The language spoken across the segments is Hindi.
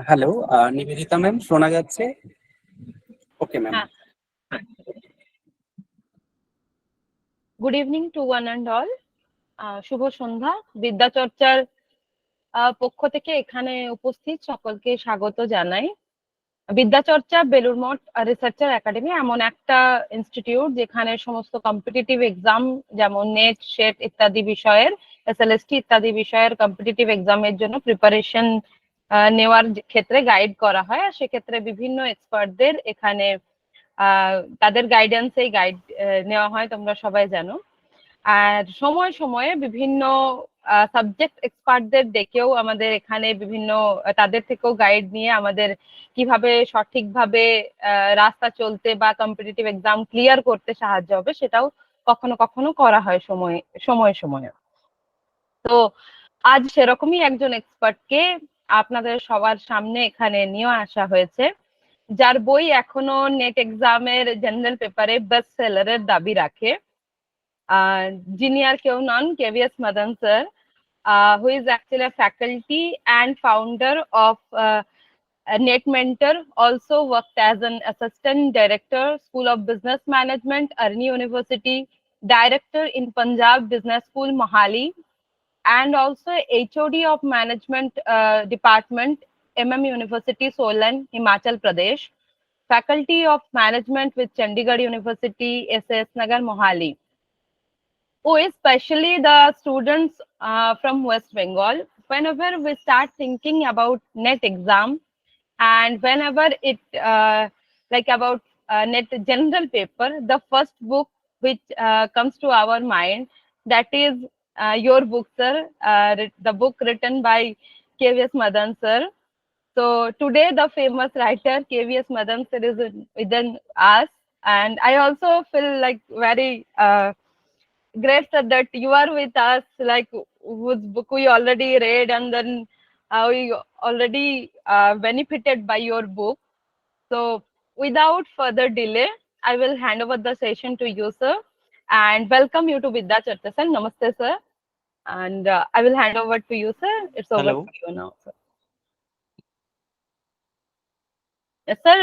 হ্যালো, নিবেদিতা ম্যাম শোনা যাচ্ছে? Okay ma'am. হ্যাঁ। Good evening to one and all. শুভ সন্ধ্যা। বিদ্যাচর্চার পক্ষ থেকে এখানে উপস্থিত সকলকে স্বাগত জানাই। বিদ্যাচর্চা বেলুড় মঠ রিসার্চার একাডেমি এমন একটা ইনস্টিটিউট যেখানে সমস্ত কম্পিটিটিভ এক্সাম যেমন নেট, সেট ইত্যাদি বিষয়ের, এসএলএসটি ইত্যাদি বিষয়ের কম্পিটিটিভ এক্সামের জন্য প্রিপারেশন নেওয়ার ক্ষেত্রে গাইড করা হয়। আর সেক্ষেত্রে বিভিন্ন এক্সপার্টদের এখানে তাদের গাইডেন্সেই গাইড নেওয়া হয়, তোমরা সবাই জানো। আর সময়ে সময়ে বিভিন্ন সাবজেক্ট এক্সপার্টদের ডেকেও আমাদের এখানে বিভিন্ন তাদের থেকেও গাইড নিয়ে আমাদের কিভাবে সঠিকভাবে রাস্তা চলতে বা কম্পিটিটিভ এক্সাম ক্লিয়ার করতে সাহায্য হবে সেটাও কখনো কখনো করা হয় সময়ে সময়ে। তো আজ সেরকমই একজন এক্সপার্টকে আপনাদের সবার সামনে এখানে নিয়ে আসা হয়েছে, যার বই এখনো নেট এক্সামের জেনারেল পেপারে বেস্ট সেলারের দাবি রাখে। যিনি আর কেউ নন, KVS Madan sir, who is actually a faculty and founder of Net Mentor, also worked as an assistant director, School of Business Management, Arni University, director in Punjab Business School, Mohali, and also HOD of Management Department, University, Solan, Himachal Pradesh, Faculty of Management with Chandigarh University, SAS Nagar, Mohali. Especially the students from West Bengal, whenever we start thinking about net exam and whenever it about net general paper, the first book which comes to our mind, that is your book, sir, the book written by KVS Madan sir. So today the famous writer KVS Madan sir is within us, and I also feel like very great sir that you are with us, like whose book we already read, and then we already benefited by your book. So without further delay, I will hand over the session to you, sir, and welcome you to Vidya Charcha, sir. Namaste, sir. And I will hand over to you, sir. It's over Hello. to you now, sir. Yes, sir,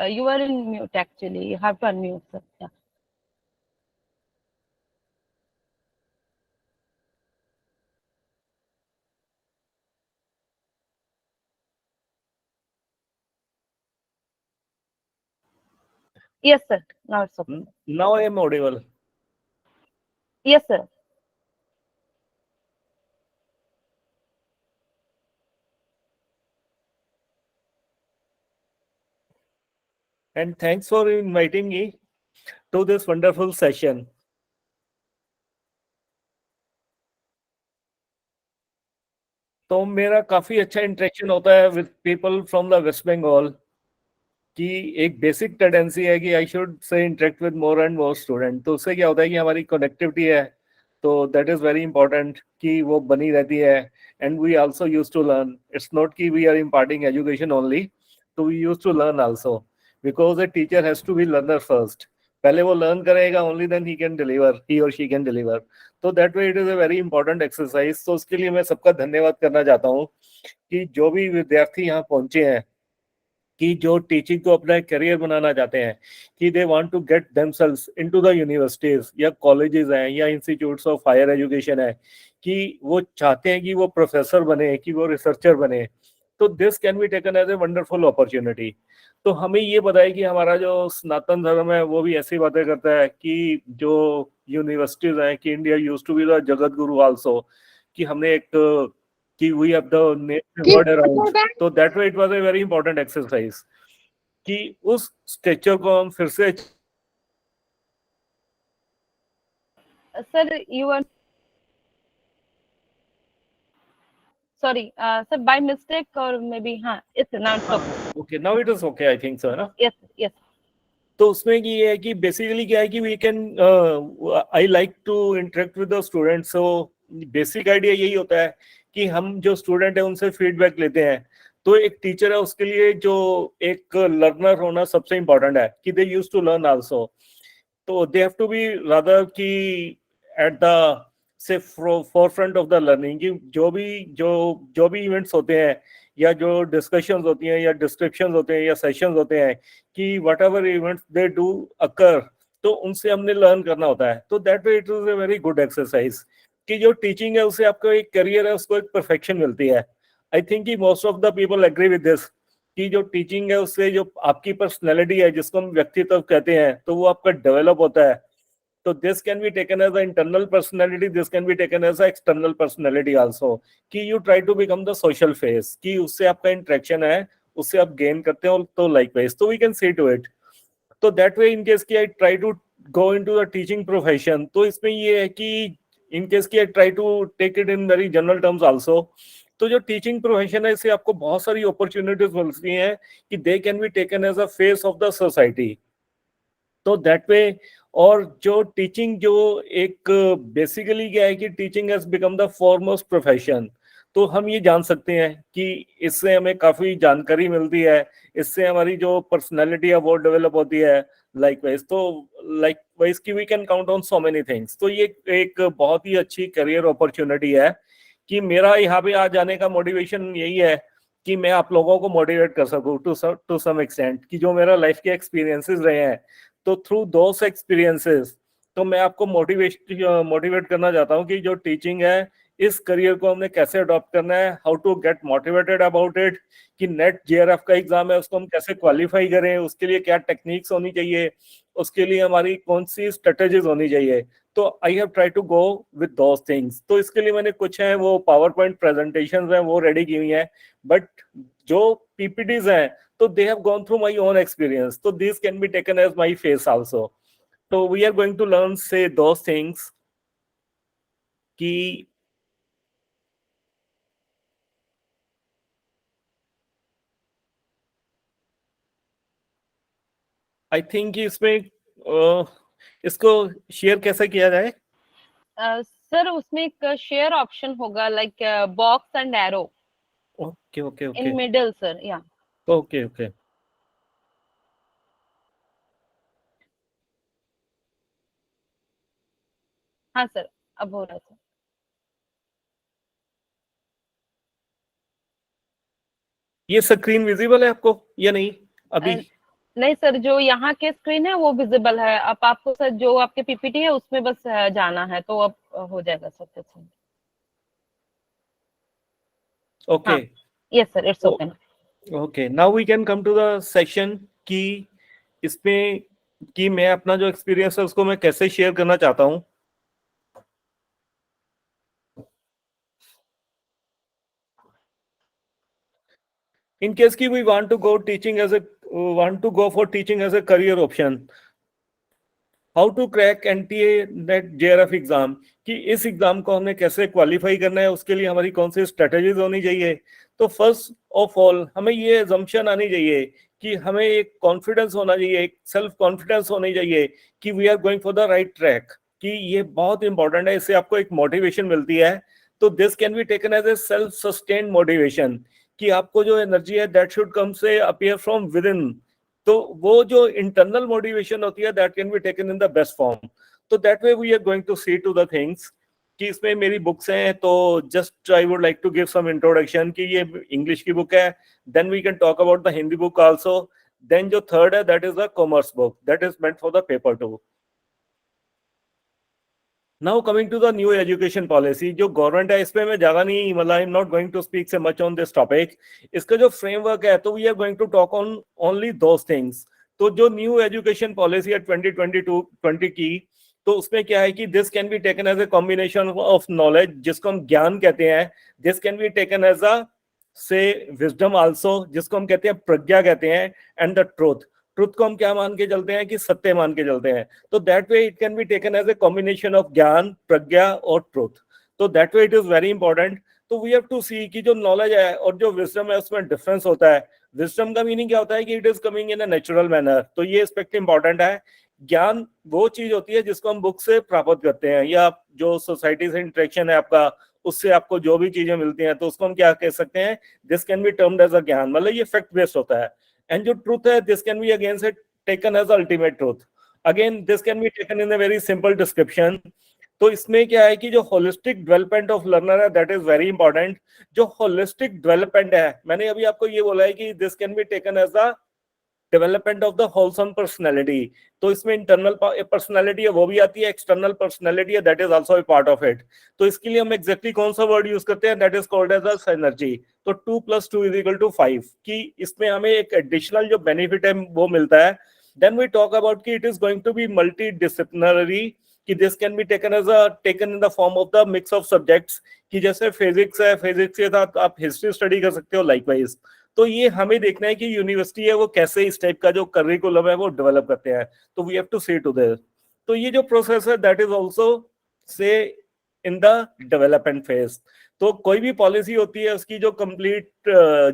you are in mute actually. You have to unmute, sir. Yeah. Yes, sir. Now it's okay. Now I am audible. Yes, sir. And thanks for inviting me to this wonderful session. तो मेरा काफी अच्छा इंटरेक्शन होता है with people from the West Bengal कि एक बेसिक टेंडेंसी है कि I should say interact with more and more student. तो उससे क्या होता है कि हमारी कनेक्टिविटी है, तो दैट इज वेरी इंपॉर्टेंट कि वो बनी रहती है। And we also use to learn, it's not कि we are imparting education only, तो we use to learn also, because a teacher has to be learner first. पहले वो लर्न करेगा, only then he can deliver, he और शी कैन डिलीवर। तो that way it is a very important exercise. तो उसके लिए मैं सबका धन्यवाद करना चाहता हूँ कि जो भी विद्यार्थी यहाँ पहुंचे हैं, कि जो टीचिंग को अपना करियर बनाना चाहते हैं, कि they want to get themselves into the universities या कॉलेजेस हैं या इंस्टीट्यूट्स ऑफ हायर एजुकेशन है, कि वो चाहते हैं कि वो प्रोफेसर बने, कि वो रिसर्चर बने, तो this can be taken as a wonderful opportunity. तो हमें ये पता है कि हमारा जो सनातन धर्म है वो भी ऐसी बातें करता है कि जो यूनिवर्सिटीज हैं, कि India used to be the jagat guru also, कि हमने एक कि we have the word around, तो that way it was a very important exercise कि उस स्ट्रक्चर को हम फिर से Sir, you are sorry, sir, by mistake or maybe it's now it's okay. Okay, now it is okay, I think so, है ना? Yes, yes. तो उसमें ये है कि बेसिकली क्या है कि we can I like to interact with the students. So basic idea यही होता है कि हम जो स्टूडेंट है उनसे फीडबैक लेते हैं। तो एक टीचर है उसके लिए जो एक लर्नर होना सबसे इम्पोर्टेंट है कि they use to learn also. तो they have to be rather कि at the say forefront of the learning, कि जो भी इवेंट्स होते हैं या जो डिस्कशंस होती हैं या डिस्क्रिप्शंस होते हैं या सेशंस होते हैं, कि whatever events they do occur, तो उनसे हमने लर्न करना होता है. तो that way it is a very good exercise कि जो टीचिंग है उससे आपको एक करियर है, उसको एक परफेक्शन मिलती है. आई थिंक कि most of the people agree with this कि जो टीचिंग है उससे जो आपकी पर्सनैलिटी है, जिसको हम व्यक्तित्व कहते हैं, तो वो आपका डेवलप होता है. तो this can be taken as a internal personality, this can be taken as a external personality also, कि you try to become the social face, कि उससे आपका इंटरेक्शन है, उससे आप गेन करते हो. तो लाइकवाइज, तो we can see to it. तो दैट वे इन केस की I try to go into the teaching profession, तो इसमें ये है कि इन केस की I try to take it in very general terms also. तो जो टीचिंग प्रोफेशन है, इससे आपको बहुत सारी अपॉर्चुनिटीज मिलती हैं कि they can be taken as a face of the society. तो दैट वे, और जो टीचिंग जो एक बेसिकली क्या है कि teaching has become the foremost profession. तो हम ये जान सकते हैं कि इससे हमें काफी जानकारी मिलती है, इससे हमारी जो पर्सनैलिटी है वो डेवलप होती है. लाइकवाइज की we can count on so many things. तो ये एक बहुत ही अच्छी करियर अपॉर्चुनिटी है कि मेरा यहाँ पे आ जाने का मोटिवेशन यही है कि मैं आप लोगों को मोटिवेट कर सकूं टू सम एक्सटेंट, कि जो मेरा लाइफ के एक्सपीरियंसेस रहे हैं, तो थ्रू दोस एक्सपीरियंसेस तो मैं आपको मोटिवेट करना चाहता हूँ कि जो टीचिंग है, इस करियर को हमने कैसे अडॉप्ट करना है, how to get motivated about it, कि नेट जेआरएफ का एग्जाम है उसको हम कैसे क्वालिफाई करें, उसके लिए क्या टेक्निक्स होनी चाहिए, उसके लिए हमारी कौन सी स्ट्रेटेजीज होनी चाहिए. तो I have try to go with those things. तो इसके लिए मैंने कुछ है वो पावर पॉइंट प्रेजेंटेशंस हैं वो रेडी की हुई हैं, बट जो पीपीटीज हैं तो they have gone through my own experience, so these can be taken as my face also. So we are going to learn say those things कि आई थिंक इसमें इसको शेयर कैसे किया जाए. सर उसमें एक शेयर ऑप्शन होगा, like box and arrow okay okay okay in middle sir. या ओके ओके. हाँ सर, अब हो रहा है सर. ये स्क्रीन विजिबल है आपको या नहीं अभी? नहीं सर, जो यहाँ के स्क्रीन है वो विजिबल है. अब आपको सर जो आपके पीपीटी है उसमें बस जाना है, तो अब हो जाएगा सर कुछ. Okay. Yes sir, it's open. Okay, now we can come to the session कि इसमें कि मैं अपना जो एक्सपीरियंस है उसको मैं कैसे शेयर करना चाहता हूँ. In case ki we want to go for teaching as a career option, how to crack NTA NET JRF exam, कि इस एग्जाम को हमने कैसे क्वालिफाई करना है, उसके लिए हमारी कौन सी स्ट्रेटेजीज होनी चाहिए. तो फर्स्ट ऑफ ऑल हमें ये अजम्पशन आनी चाहिए कि हमें एक कॉन्फिडेंस होना चाहिए, एक सेल्फ कॉन्फिडेंस होनी चाहिए कि we are going for the right track, कि ये बहुत इंपॉर्टेंट है, इससे आपको एक मोटिवेशन मिलती है. तो this can be taken as a self sustained motivation, कि आपको जो एनर्जी है दैट शुड कम से अपीयर फ्रॉम विद इन. तो वो जो इंटरनल मोटिवेशन होती है that can be taken in the best form. तो that way we are going to see to the things कि इसमें मेरी बुक्स हैं. तो just I would like to give some introduction कि ये इंग्लिश की बुक है, then we can talk about the Hindi book also. Then जो थर्ड है that is the commerce book, that is meant for the paper 2. Now coming to the new education policy, जो गवर्नमेंट है इसमें मैं ज्यादा नहीं, मतलब I am not going to speak so much on this topic. इसका जो फ्रेमवर्क है तो we are going to talk on only those things. तो जो न्यू एजुकेशन पॉलिसी है 2022-20 की, तो उसमें क्या है कि this can be taken as a combination of knowledge, जिसको हम ज्ञान कहते हैं. This can be taken as a say wisdom also, जिसको हम कहते हैं प्रज्ञा कहते हैं, एंड द ट्रूथ. ट्रुथ को हम क्या मान के चलते हैं कि सत्य मान के चलते हैं. तो that way it can be taken as a combination of gyan, pragya और truth. So that way it is very important. तो वी हैव टू सी कि जो नॉलेज है और जो विजडम है उसमें डिफरेंस होता है. विजडम का मीनिंग क्या होता है कि it is coming in a natural manner, तो ये एस्पेक्ट इंपॉर्टेंट है. ज्ञान वो चीज होती है जिसको हम बुक से प्राप्त करते हैं, या जो सोसाइटी से इंटरेक्शन है आपका, उससे आपको जो भी चीजें मिलती हैं, तो उसको हम क्या कह सकते हैं, this can be termed as a gyan, मतलब ये फैक्ट बेस्ड होता है. एंड जो ट्रूथ है this can be again say taken as ultimate truth. Again this can be taken in a very simple description. तो इसमें क्या है कि जो होलिस्टिक डेवलपमेंट ऑफ लर्नर है दैट इज वेरी इंपॉर्टेंट। जो होलिस्टिक डेवलपमेंट है, मैंने अभी आपको ये बोला है कि this can be taken as the development of the wholesome personality. तो इसमें इंटरनल पर्सनैलिटी है वो भी आती है, एक्सटर्नल पर्सनैलिटी है that is also a part of it. तो इसके लिए हम एग्जैक्टली कौन सा वर्ड यूज करते हैं, that is called as a synergy. तो 2 + 2 = 5 कि इसमें हमें एक एडिशनल जो बेनिफिट है वो मिलता है। देन वी टॉक अबाउट कि it is going to be multidisciplinary, कि this can be taken in the form of the mix of subjects, कि जैसे फिजिक्स है, फिजिक्स के साथ आप हिस्ट्री स्टडी कर सकते हो लाइकवाइज। तो ये हमें देखना है कि यूनिवर्सिटी है वो कैसे इस टाइप का जो करिकुलम है वो डेवलप करते हैं। तो we have to see to this. तो ये जो प्रोसेस है that is also say in the development phase. तो कोई भी पॉलिसी होती है उसकी जो कंप्लीट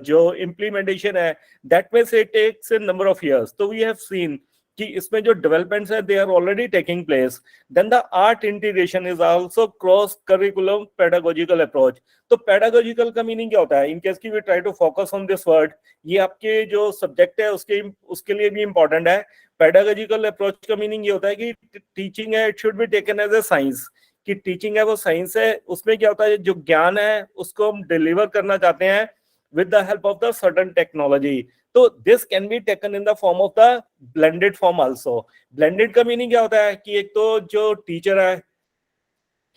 जो इम्प्लीमेंटेशन है दैट में से takes a number of years. तो वी हैव सीन कि इसमें जो डेवलपमेंट्स है they are already taking place. Then the art integration is also cross curriculum pedagogical approach. तो पेडागोजिकल का मीनिंग क्या होता है, इन केस की we try to focus on this word, ये आपके जो सब्जेक्ट है उसके लिए भी इंपॉर्टेंट है। पेडागोजिकल अप्रोच का मीनिंग ये होता है कि टीचिंग है it should be taken as a science, कि टीचिंग है वो साइंस है। उसमें क्या होता है, जो ज्ञान है उसको हम डिलीवर करना चाहते हैं with the help of the certain technology. तो this can be taken in the form of the blended form also. Blended का मीनिंग क्या होता है कि एक तो जो टीचर है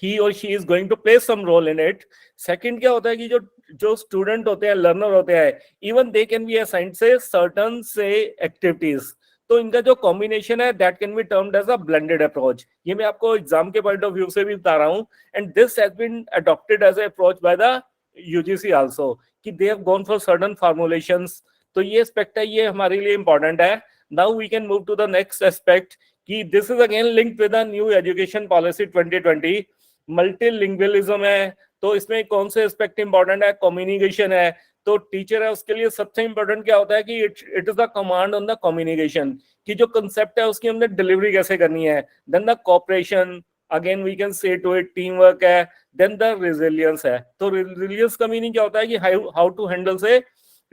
he or she is going to play some role in it। Second क्या होता है कि जो स्टूडेंट होते हैं, लर्नर होते हैं, even they can be assigned say certain say activities. तो इनका जो कॉम्बिनेशन है that can be termed as a blended approach. ये मैं आपको एग्जाम के पॉइंट ऑफ व्यू से भी बता रहा हूँ। And this has been adopted as a approach by the UGC also, कि they have gone for certain formulations. तो ये एस्पेक्ट है, ये हमारे लिए इंपॉर्टेंट है। Now we can move to the next aspect, कि this is again linked with the new education policy 2020। Multilingualism है, तो इसमें कौन से एस्पेक्ट इंपॉर्टेंट है, कम्युनिकेशन है। तो टीचर है उसके लिए सबसे इंपॉर्टेंट क्या होता है कि it is the command on the communication, कि जो कंसेप्ट है उसकी हमने डिलीवरी कैसे करनी है। Then the cooperation, again we can say to it team work है। देन द रेजिलियंस है। तो रेजिलियंस का मीनिंग क्या होता है कि how to handle say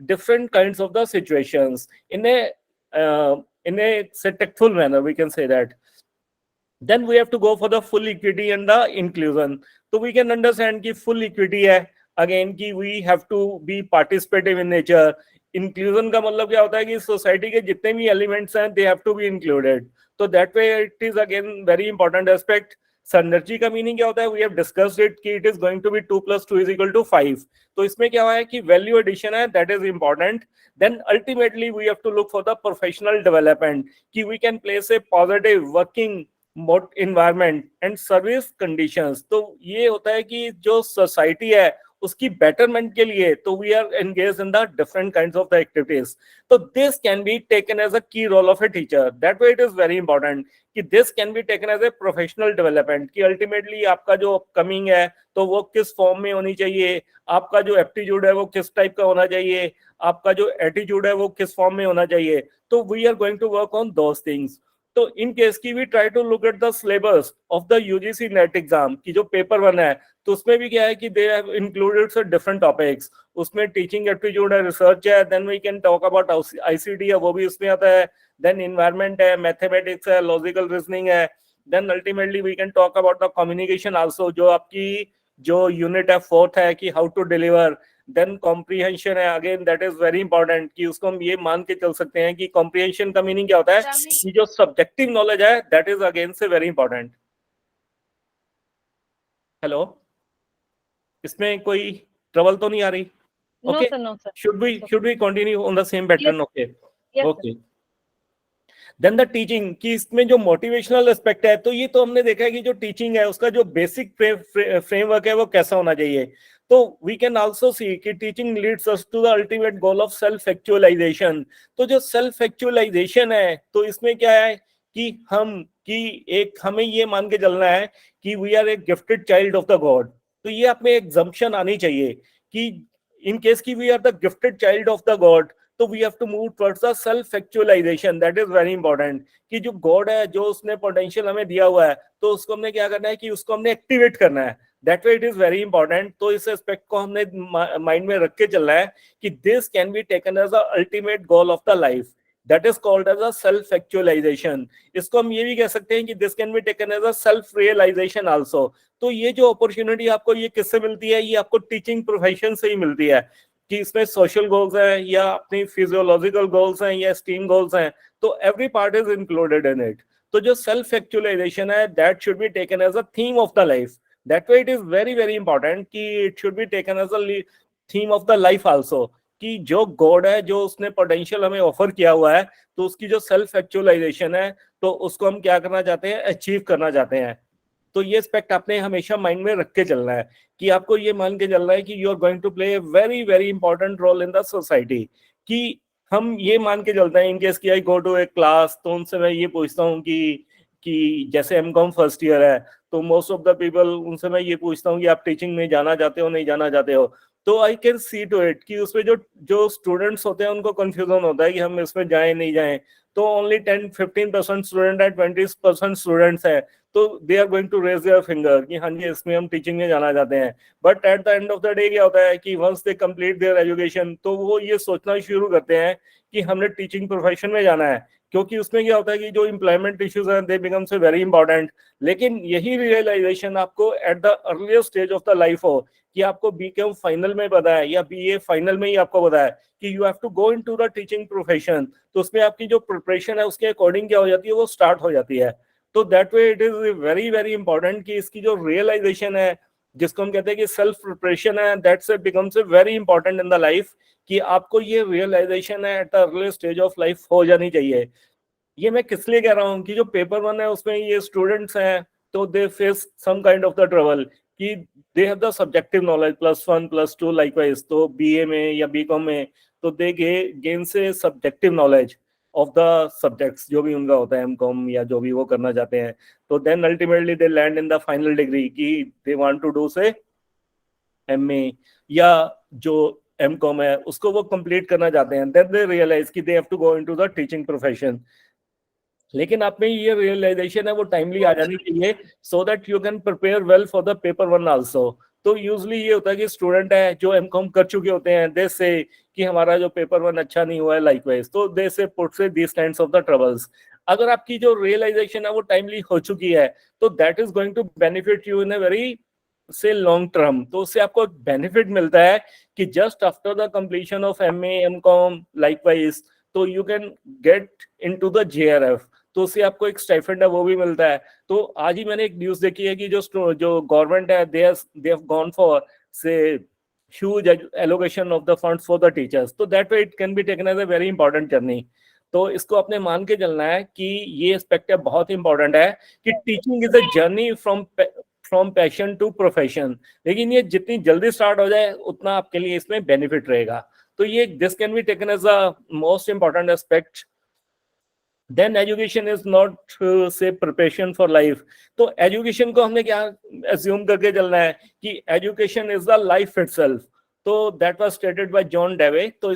different kinds of the situations in a tactful manner, we can say that. Then we have to go for the full equity and the inclusion. So we can understand कि full equity है, again कि we have to be participative in nature. Inclusion का मतलब क्या होता है कि सोसाइटी के जितने भी एलिमेंट्स हैं they have to be included. तो that way it is again very important aspect. Synergy का मीनिंग क्या होता है, वी हैव डिस्कस्ड इट कि it is going to be 2 + 2 = 5। तो इसमें क्या हुआ है कि वैल्यू एडिशन है that is important. Then ultimately we have to look for the professional development, कि we can place a positive working environment and service conditions। तो ये होता है कि जो सोसाइटी है उसकी बेटरमेंट के लिए तो we are engage in the different kinds of the activities. तो this can be taken as a key role of a teacher. That way it is very important कि this can be taken as a professional development, कि अल्टीमेटली आपका जो अपकमिंग है तो वो किस फॉर्म में होनी चाहिए, आपका जो एप्टीट्यूड है वो किस टाइप का होना चाहिए, आपका जो एटीट्यूड है वो किस फॉर्म में होना चाहिए। तो we are going to work on those things. तो इन केस की we try to look at the syllabus of the UGC NET exam की जो पेपर 1 है, तो उसमें भी क्या है कि they have included some different topics. उसमें टीचिंग एप्टीट्यूड है, रिसर्च है, then we can talk about ICT है, वो भी उसमें आता है, देन एनवायरनमेंट है, मैथमेटिक्स है, लॉजिकल रीजनिंग है, then ultimately we can talk about the communication also, जो आपकी जो यूनिट है 4th है कि how to deliver. Then comprehension है, again that is very important, कि उसको हम ये मान के चल सकते हैं कि कॉम्प्रीहेंशन का मीनिंग क्या होता है कि जो सब्जेक्टिव नॉलेज है that is again say very important. Hello, इसमें कोई ट्रबल तो नहीं आ रही? No, sir, no, sir. Should we continue on the same pattern? Yes. Okay. Yes, Okay. Then the teaching, कि इसमें जो मोटिवेशनल एस्पेक्ट है, तो ये तो हमने देखा है कि जो टीचिंग है उसका जो बेसिक फ्रेमवर्क है वो कैसा होना चाहिए। तो वी कैन आल्सो सी कि teaching leads us to the ultimate goal of self actualisation. तो जो सेल्फ एक्चुअलाइजेशन है तो इसमें क्या है कि हमें ये मान के चलना है कि we are a gifted child of the God. तो ये आप में एग्जम्पशन आनी चाहिए कि इन केस की we are the gifted child of the God, तो we have to move towards the self actualisation. That is very important, कि जो गॉड है, जो उसने पोटेंशियल हमें दिया हुआ है, तो उसको हमने क्या करना है कि उसको हमने एक्टिवेट करना है। That way it is very important. तो इस एस्पेक्ट को हमने माइंड में रख के चलना है कि this can be taken as the ultimate goal of the life. that is called as a self actualization. इसको हम ये भी कह सकते हैं कि this can be taken as a self realization also. तो ये जो अपॉर्चुनिटी आपको ये किससे मिलती है, ये आपको टीचिंग प्रोफेशन से ही मिलती है, कि इसमें सोशल गोल्स हैं या अपनी फिजियोलॉजिकल गोल्स हैं या स्टीम गोल्स हैं, तो every part is included in it. तो जो सेल्फ एक्चुअलाइजेशन है, that should be taken as a theme of the life. That way it is very very important कि it should be taken as a theme of the life also, कि जो गॉड है, जो उसने पोटेंशियल हमें ऑफर किया हुआ है, तो उसकी जो सेल्फ एक्चुअलाइजेशन है, तो उसको हम क्या करना चाहते हैं, अचीव करना चाहते हैं. तो ये एस्पेक्ट आपने हमेशा माइंड में रख के चलना है, कि आपको ये मान के चलना है कि you are going to play a very very important role in the society. कि हम ये मान के चलते हैं, इनकेस की आई गो टू ए क्लास, तो उनसे मैं ये पूछता हूँ कि जैसे एमकॉम फर्स्ट ईयर है, तो मोस्ट ऑफ द पीपल, उनसे मैं ये पूछता हूँ कि आप टीचिंग में जाना चाहते हो, नहीं जाना चाहते हो. तो I can see to it कि उसमें जो स्टूडेंट्स होते हैं, उनको कंफ्यूजन होता है कि हम इसमें जाएं नहीं जाएं. तो ओनली 10-15% स्टूडेंट है, 20% स्टूडेंट्स हैं, तो they are going to raise their finger कि हाँ जी, इसमें हम टीचिंग में जाना चाहते हैं. But at the end of the day क्या होता है कि once they complete their education, तो वो ये सोचना शुरू करते हैं कि हमने टीचिंग प्रोफेशन में जाना है, क्योंकि उसमें क्या होता है कि जो एम्प्लॉयमेंट इश्यूज हैं, दे बिकम्स वेरी इंपॉर्टेंट. लेकिन यही रियलाइजेशन आपको at the earlier stage of the life हो, कि आपको बीकॉम फाइनल में पता है या बीए फाइनल में ही आपको पता है कि you have to go into the teaching profession, तो उसमें आपकी जो प्रिपरेशन है उसके अकॉर्डिंग क्या हो जाती है, वो स्टार्ट हो जाती है. तो that way it is very very important कि इसकी जो रियलाइजेशन है, जिसको हम कहते हैं कि सेल्फ प्रिपरेशन है, that's becomes very important in the life, कि आपको ये रियलाइजेशन है at the early stage of life हो जानी चाहिए. ये मैं किस लिए कह रहा हूँ कि जो पेपर 1 है उसमें ये स्टूडेंट्स हैं, तो they face some kind of the trouble, कि they have the subjective knowledge +1 +2 likewise. तो बीए में या बीकॉम में, तो दे गेन से subjective knowledge of the subjects, जो भी उनका होता है, एमकॉम या जो भी वो करना चाहते हैं. तो then ultimately they land in the final degree, कि they want to do say MA या जो एमकॉम है उसको वो कंप्लीट करना चाहते हैं. देन दे रियलाइज कि they have to go into the teaching profession. लेकिन आप में ये रियलाइजेशन है वो टाइमली आ जानी चाहिए, सो that you can prepare well for the paper 1 also. तो यूजुअली ये होता है कि स्टूडेंट है जो एमकॉम कर चुके होते हैं, दे से कि हमारा जो पेपर 1 अच्छा नहीं हुआ है लाइकवाइज, तो दे से पुट से this kinds of the troubles. अगर आपकी जो रियलाइजेशन है वो टाइमली हो चुकी है, तो that is going to benefit you in a very say long term. तो उससे आपको बेनिफिट मिलता है कि just after the completion of MA MCom likewise, तो you can get into the JRF. तो उससे आपको एक स्टाइपेंड है वो भी मिलता है. तो आज ही मैंने एक न्यूज देखी है कि जो गवर्नमेंट है, they have gone for say huge allocation of the funds for the teachers. तो that way it can be taken as a very important journey. तो इसको अपने मान के चलना है कि ये एस्पेक्ट है बहुत इंपॉर्टेंट है, कि teaching is a journey from passion to profession. लेकिन ये जितनी जल्दी स्टार्ट हो जाए उतना आपके लिए इसमें बेनिफिट रहेगा. तो ये this can be taken as a most important aspect. Then education is not say preparation for life. तो education को हमने क्या assume करके चलना है कि education is the life itself. तो that was stated by John Dewey. तो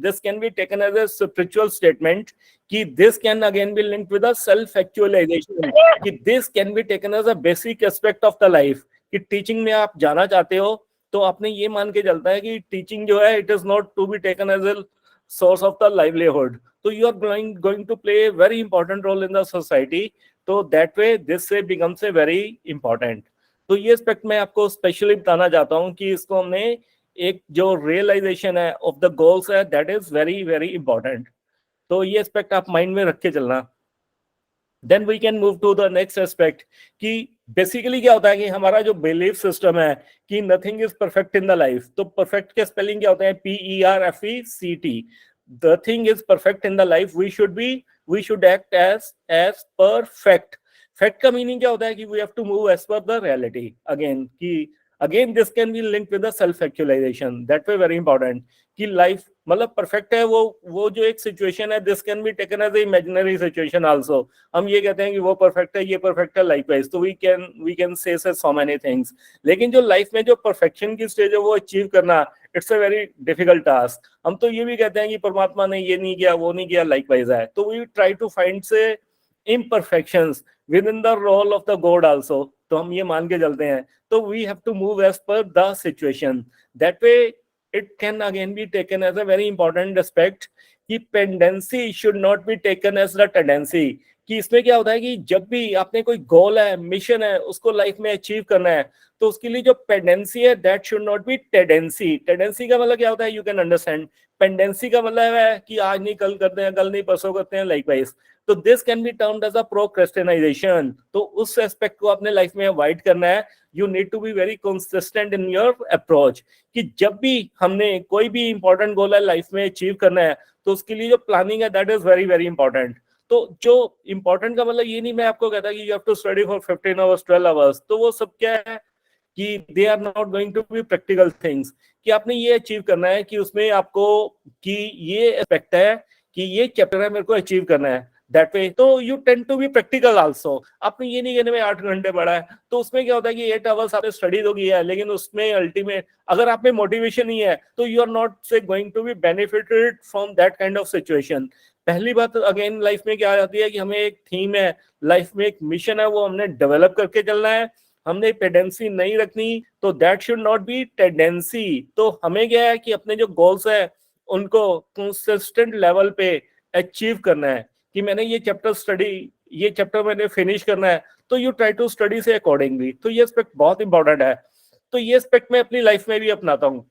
this can be taken as a spiritual statement कि this can again be linked with a self actualization, कि this can be taken as a basic aspect of the life. कि teaching में आप जाना चाहते हो, तो आपने ये मान के चलता है कि teaching जो है it is not to be taken as a source of the livelihood. So you are going to play a very important role in the society. So that way this way becomes a very important. तो ये एस्पेक्ट मैं आपको स्पेशली बताना चाहता हूँ कि इसको हमने एक जो रियलाइजेशन है ऑफ द गोल्स है, that is very very important. तो ये एस्पेक्ट आप माइंड में रख के चलना. Then we can move to the next aspect कि बेसिकली क्या होता है कि हमारा जो बिलीफ सिस्टम है कि nothing is perfect in the life. तो परफेक्ट के स्पेलिंग क्या होते हैं, PERFECT. The thing is perfect in the life. We should act as perfect. Fact का मीनिंग क्या होता है कि we have to move as per the reality. Again this can be linked with the self actualization. That way very important कि लाइफ मतलब परफेक्ट है वो जो एक सिचुएशन है, this can be taken as imaginary situation also. हम ये कहते हैं कि वो परफेक्ट है, ये परफेक्ट है लाइकवाइज. तो वी कैन से सो मेनी थिंग्स. लेकिन जो लाइफ में जो परफेक्शन की स्टेज है वो अचीव करना, it's a very difficult task. हम तो ये भी कहते हैं कि परमात्मा ने ये नहीं किया, वो नहीं किया, लाइकवाइज है. तो वी ट्राई टू फाइंड से imperfections within the role of the God also. तो हम ये मान के चलते हैं. तो we have to move as per the situation. That way it can again be taken as a very important aspect कि pendency should not be taken as the tendency, कि इसमें क्या होता है कि जब भी आपने कोई गोल है, मिशन है, उसको लाइफ में अचीव करना है, तो उसके लिए जो पेंडेंसी है that should not B tendency. Tendency का मतलब क्या होता है, यू कैन अंडरस्टैंड। पेंडेंसी का मतलब है कि आज नहीं कल करते हैं, कल नहीं परसों करते हैं, लाइकवाइज। तो this can be termed as a procrastinization. तो उस एस्पेक्ट को अपने लाइफ में अवॉइड करना है। You need to be very consistent in your approach, कि जब भी हमने कोई भी इंपॉर्टेंट गोल है लाइफ में अचीव करना है, तो उसके लिए जो प्लानिंग है that is very very important. तो जो इंपॉर्टेंट का मतलब ये नहीं मैं आपको कहता कि you have to study for 15 hours 12 hours, तो वो सब क्या है कि they are not going to be practical things, कि आपने ये अचीव करना है कि उसमें आपको कि ये एस्पेक्ट है कि ये चैप्टर है मेरे को अचीव करना है, दैट वे। तो you tend to be practical also. आपने ये नहीं कहने में 8 घंटे पढ़ा है, तो उसमें क्या होता है कि 8 आवर्स आपने स्टडी तो किया है, लेकिन उसमें अल्टीमेट अगर आप में मोटिवेशन नहीं है तो you are not say going to be benefited from that kind of situation. पहली बात अगेन लाइफ में क्या आती है कि हमें एक थीम है, लाइफ में एक मिशन है, वो हमने डेवलप करके चलना है। हमने टेंडेंसी नहीं रखनी, तो that should not B tendency. तो हमें क्या है कि अपने जो गोल्स है उनको कंसिस्टेंट लेवल पे अचीव करना है, कि मैंने ये चैप्टर मैंने फिनिश करना है, तो यू ट्राई टू स्टडी से अकॉर्डिंगली। तो ये एस्पेक्ट बहुत इंपॉर्टेंट है। तो ये एस्पेक्ट मैं अपनी लाइफ में भी अपनाता हूँ,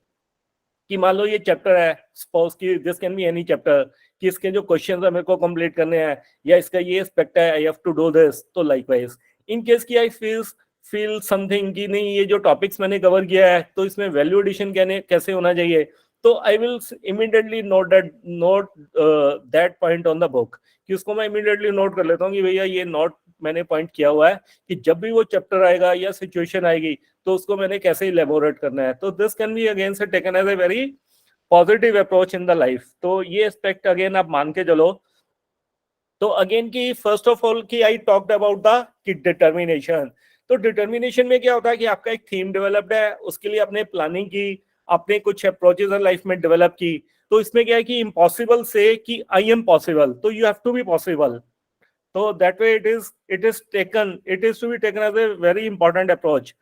कि मान लो ये चैप्टर है, सपोज कि this can be any chapter, कि इसके जो क्वेश्चंस है मेरे को कंप्लीट करने हैं, या इसका ये एस्पेक्ट है, I have to do this. तो लाइकवाइज इन केस की आई फील समथिंग कि नहीं ये जो टॉपिक्स मैंने कवर किया है तो इसमें वैल्यू एडिशन कैसे होना चाहिए, तो I will immediately note that point on the book, कि उसको मैं इमीडिएटली नोट कर लेता हूँ कि भैया ये नोट मैंने पॉइंट किया हुआ है कि जब भी वो चैप्टर आएगा या सिचुएशन आएगी तो उसको मैंने कैसे इलेबोरेट करना है। तो this can be again say taken as a very positive approach in the life. तो ये एस्पेक्ट अगेन आप मान के चलो। तो अगेन की फर्स्ट ऑफ ऑल की आई टॉक्ड अबाउट द कि डिटर्मिनेशन। तो डिटर्मिनेशन में क्या होता है कि आपका एक थीम डेवलप्ड है, उसके लिए आपने प्लानिंग की, आपने कुछ अप्रोचेस लाइफ में डेवलप की। तो इसमें क्या है कि इम्पॉसिबल से कि आई एम पॉसिबल, तो you have to be possible. तो that way it is to be taken as a very important approach.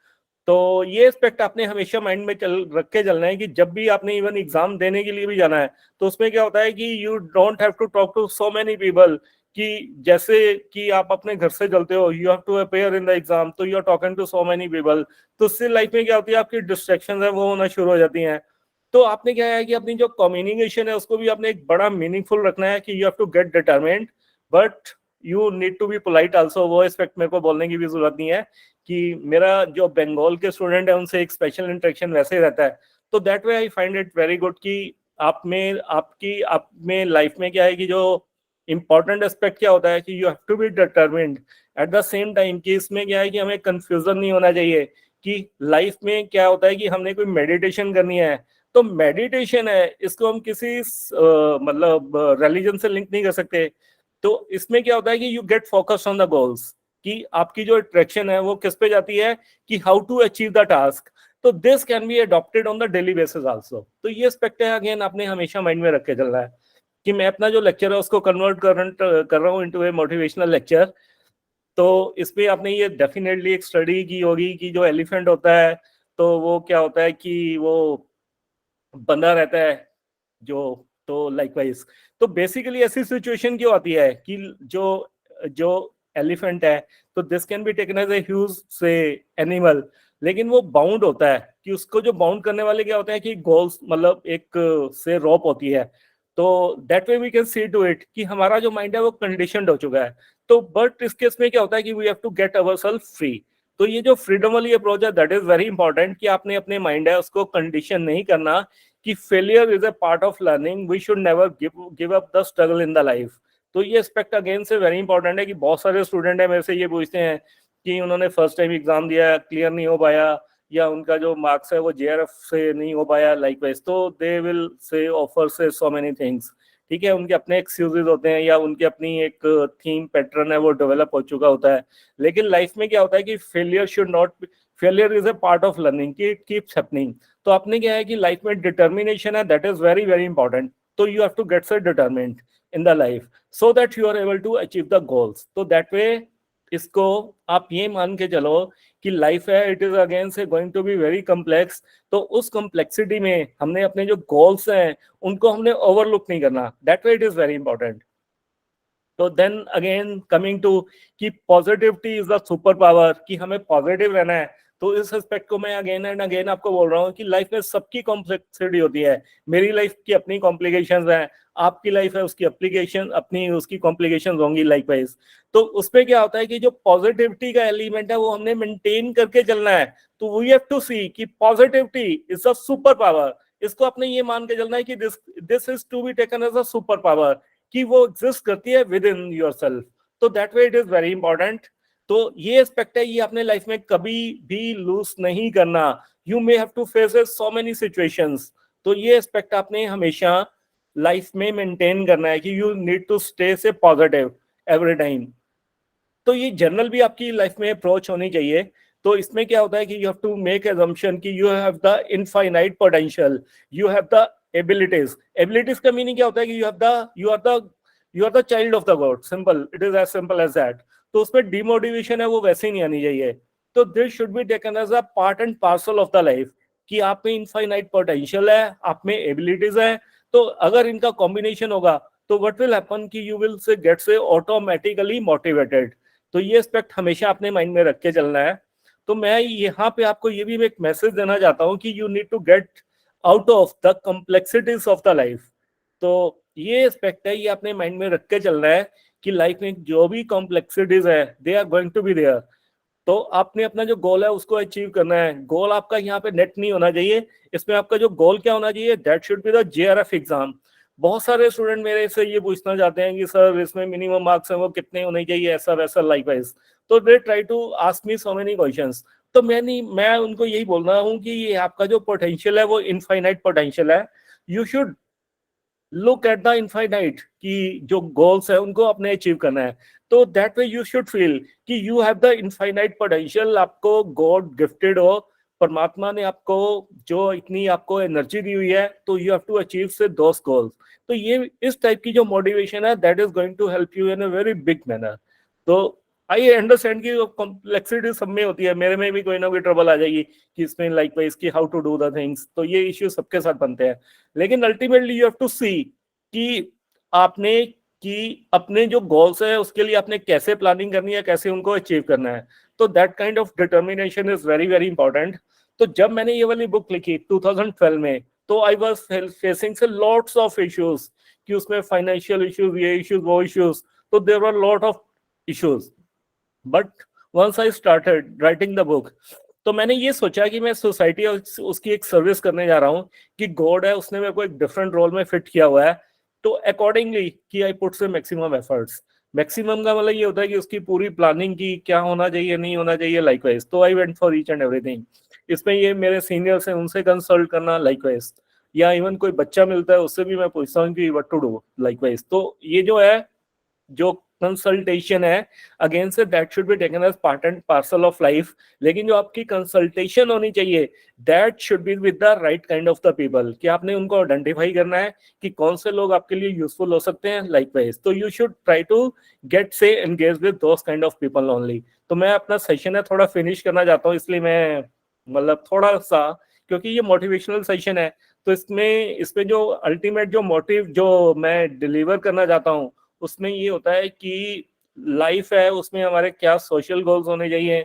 तो ये एस्पेक्ट आपने हमेशा माइंड में रख के चलना है कि जब भी आपने इवन एग्जाम देने के लिए भी जाना है तो उसमें क्या होता है कि you don't have to talk to so many people, कि जैसे कि आप अपने घर से चलते हो, you have to appear in the exam, तो you are talking to so many people. तो उससे लाइफ में क्या होती है, आपकी डिस्ट्रैक्शन है वो होना शुरू हो जाती हैं। तो आपने क्या है कि अपनी जो कम्युनिकेशन है उसको भी आपने एक बड़ा मीनिंगफुल रखना है, कि you have to get determined but you need to be polite also. वो एस्पेक्ट मेरे को बोलने की भी जरूरत नहीं है कि मेरा जो बंगाल के स्टूडेंट है उनसे एक स्पेशल इंटरेक्शन वैसे ही रहता है। तो that way I find it very good कि आप में लाइफ में क्या है कि जो इंपॉर्टेंट एस्पेक्ट क्या होता है कि you have to be determined at the same time, कि इसमें क्या है कि हमें कंफ्यूजन नहीं होना चाहिए कि लाइफ में क्या होता है कि हमने कोई मेडिटेशन करनी है, तो मेडिटेशन है इसको हम किसी मतलब रिलीजन से लिंक नहीं कर सकते। तो इसमें क्या होता है कि you get focus on the goals, कि आपकी जो अट्रैक्शन है वो किस पे जाती है कि how to achieve the task. तो this can be adopted on the daily basis also. तो ये एस्पेक्ट है अगेन आपने हमेशा माइंड में रख के चलना है कि मैं अपना जो लेक्चर है उसको कन्वर्ट कर रहा हूँ इनटू ए मोटिवेशनल लेक्चर। तो इसमें आपने ये डेफिनेटली एक स्टडी की होगी कि जो एलिफेंट होता है तो वो क्या होता है कि वो बंधा रहता है जो, तो लाइकवाइज तो बेसिकली ऐसी सिचुएशन क्यों आती है कि जो जो एलिफेंट है तो this can be taken as a huge say animal, लेकिन वो बाउंड होता है कि उसको जो बाउंड करने वाले क्या होते हैं कि गोल्स मतलब एक से रोप होती है। तो that way we can see to it कि हमारा जो माइंड है वो कंडीशनड हो चुका है। तो बट इस केस में क्या होता है कि we have to get ourselves free. तो ये जो फ्रीडम वाली अप्रोच है दैट इज वेरी इंपॉर्टेंट, कि आपने अपने माइंड है उसको कंडीशन नहीं करना कि failure is a part of learning, we should never give up the struggle in the life. तो ये aspect again say very important है कि बहुत सारे स्टूडेंट है मेरे से ये पूछते हैं कि उन्होंने फर्स्ट टाइम एग्जाम दिया, क्लियर नहीं हो पाया, या उनका जो मार्क्स है वो जेआरएफ से नहीं हो पाया लाइकवाइज, तो दे विल से ऑफर से सो मेनी थिंग्स। ठीक है, उनके अपने एक्सक्यूजेज होते हैं या उनकी अपनी एक थीम पैटर्न है वो डेवलप हो चुका होता है। लेकिन लाइफ में क्या होता है कि failure is a part of learning, कि इट कीप्स हैपनिंग। तो आपने क्या है कि लाइफ में डिटर्मिनेशन है that is very very important. तो you have to get so determined in the life so that you are able to achieve the goals. So that way इसको आप ये मान के चलो कि लाइफ है, it is again say going to be very complex. तो उस कम्प्लेक्सिटी में हमने अपने जो गोल्स हैं उनको हमने ओवरलुक नहीं करना, that way it is very important. तो देन अगेन कमिंग टू कि positivity is the super power, कि हमें पॉजिटिव रहना है। तो इस एस्पेक्ट को मैं अगेन एंड अगेन आपको बोल रहा हूँ कि लाइफ में सबकी कॉम्प्लेक्सिटी होती है। मेरी लाइफ की अपनी कॉम्प्लिकेशंस हैं, आपकी लाइफ है उसकी एप्लीकेशन अपनी उसकी कॉम्प्लिकेशंस होंगी लाइकवाइज। तो उसपे क्या होता है कि जो पॉजिटिविटी का एलिमेंट है वो हमने मेंटेन करके चलना है। तो वी हैव टू सी कि positivity is a super power. इसको आपने ये मान के चलना है कि this is to be taken as a super power, कि वो एग्जिस्ट करती है विद इन योर सेल्फ। तो that way it is very important. तो ये एस्पेक्ट है, ये अपने लाइफ में कभी भी लूज नहीं करना। You may have to face so many situations. तो ये एस्पेक्ट आपने हमेशा लाइफ में मेंटेन करना है कि यू नीड टू स्टे से पॉजिटिव एवरी टाइम। तो ये जनरल भी आपकी लाइफ में अप्रोच होनी चाहिए। तो इसमें क्या होता है कि you have to make assumption कि you have the infinite potential, you have the abilities. Abilities का मीनिंग क्या होता है कि you are the child of the god, simple, it is as simple as that. तो उसमें डिमोटिवेशन है वो वैसे ही नहीं आनी चाहिए। तो this should be taken as a part and parcel of the life, कि आप में इनफाइनाइट पोटेंशियल है, आप में एबिलिटीज है। तो अगर इनका कॉम्बिनेशन होगा तो व्हाट विल हैपन कि यू विल से गेट से ऑटोमेटिकली मोटिवेटेड। तो ये एस्पेक्ट हमेशा अपने माइंड में रख के चलना है। तो मैं यहाँ पे आपको ये भी एक मैसेज देना चाहता हूँ कि you need to get out of the complexities of the life. तो ये एस्पेक्ट है, ये अपने माइंड में रख के चलना है कि लाइफ में जो भी कॉम्प्लेक्सिटीज है they are going to be there. तो आपने अपना जो गोल है उसको अचीव करना है। गोल आपका यहाँ पे नेट नहीं होना चाहिए, इसमें आपका जो गोल क्या होना चाहिए, that should be the JRF exam. बहुत सारे स्टूडेंट मेरे से ये पूछना चाहते हैं कि सर इसमें मिनिमम मार्क्स हैं वो कितने होने चाहिए, ऐसा वैसा लाइकवाइज। तो they try to ask me so many questions. तो मैं उनको यही बोल रहा हूँ कि ये आपका जो पोटेंशियल है वो इनफाइनाइट पोटेंशियल है। You should look at the infinite, कि जो गोल्स है उनको अपने अचीव करना है। तो that way you should feel कि you have the infinite potential, आपको गॉड गिफ्टेड हो, परमात्मा ने आपको जो इतनी आपको एनर्जी दी हुई है, तो यू हैव टू अचीव से दोस गोल्स। तो ये इस टाइप की जो मोटिवेशन है that is going to help you in a very big manner. तो आई अंडरस्टैंड कि कॉम्प्लेक्सिटी सब में होती है, मेरे में भी कोई ना कोई ट्रबल आ जाएगी कि इसमें लाइकवाइज कि how to do the things. तो ये इश्यू सबके साथ बनते हैं, लेकिन ultimately you have to see कि आपने कि अपने जो गोल्स है उसके लिए आपने कैसे प्लानिंग करनी है, कैसे उनको अचीव करना है। तो that kind of determination is very very important. तो जब मैंने ये वाली बुक लिखी 2012 में, तो I was facing say lots of issues, कि उसमें फाइनेंशियल इश्यूज, ये इश्यूज, वो इश्यूज। तो there were lot of issues, but once I started writing the book, तो मैंने ये सोचा कि मैं सोसाइटी उसकी एक सर्विस करने जा रहा हूँ, कि गॉड है उसने मेरे को एक डिफरेंट रोल में फिट किया हुआ है। तो अकॉर्डिंगली कि आई पुट से मैक्सिमम एफर्ट्स। मैक्सिमम का मतलब ये होता है कि उसकी पूरी प्लानिंग की क्या होना चाहिए, नहीं होना चाहिए, लाइकवाइज। तो I went for each and everything. इसमें ये मेरे सीनियर्स हैं उनसे कंसल्ट करना लाइकवाइज, या इवन कोई बच्चा मिलता है उससे भी मैं पूछता हूँ कि व्हाट टू डू लाइकवाइज। तो ये जो है जो कंसल्टेशन है, अगेन से that should be taken as part and parcel of life. लेकिन जो आपकी कंसल्टेशन होनी चाहिए that should be with the right kind of the people, कि आपने उनको आइडेंटिफाई करना है कि कौन से लोग आपके लिए यूजफुल हो सकते हैं लाइकवाइज। तो you should try to get say engage with those kind of people only. तो मैं अपना सेशन है थोड़ा फिनिश करना चाहता हूँ, इसलिए मैं मतलब थोड़ा सा, क्योंकि ये मोटिवेशनल सेशन है, तो इसमें जो अल्टीमेट जो मोटिव जो मैं डिलीवर करना चाहता हूँ उसमें ये होता है कि लाइफ है उसमें हमारे क्या सोशल गोल्स होने चाहिए,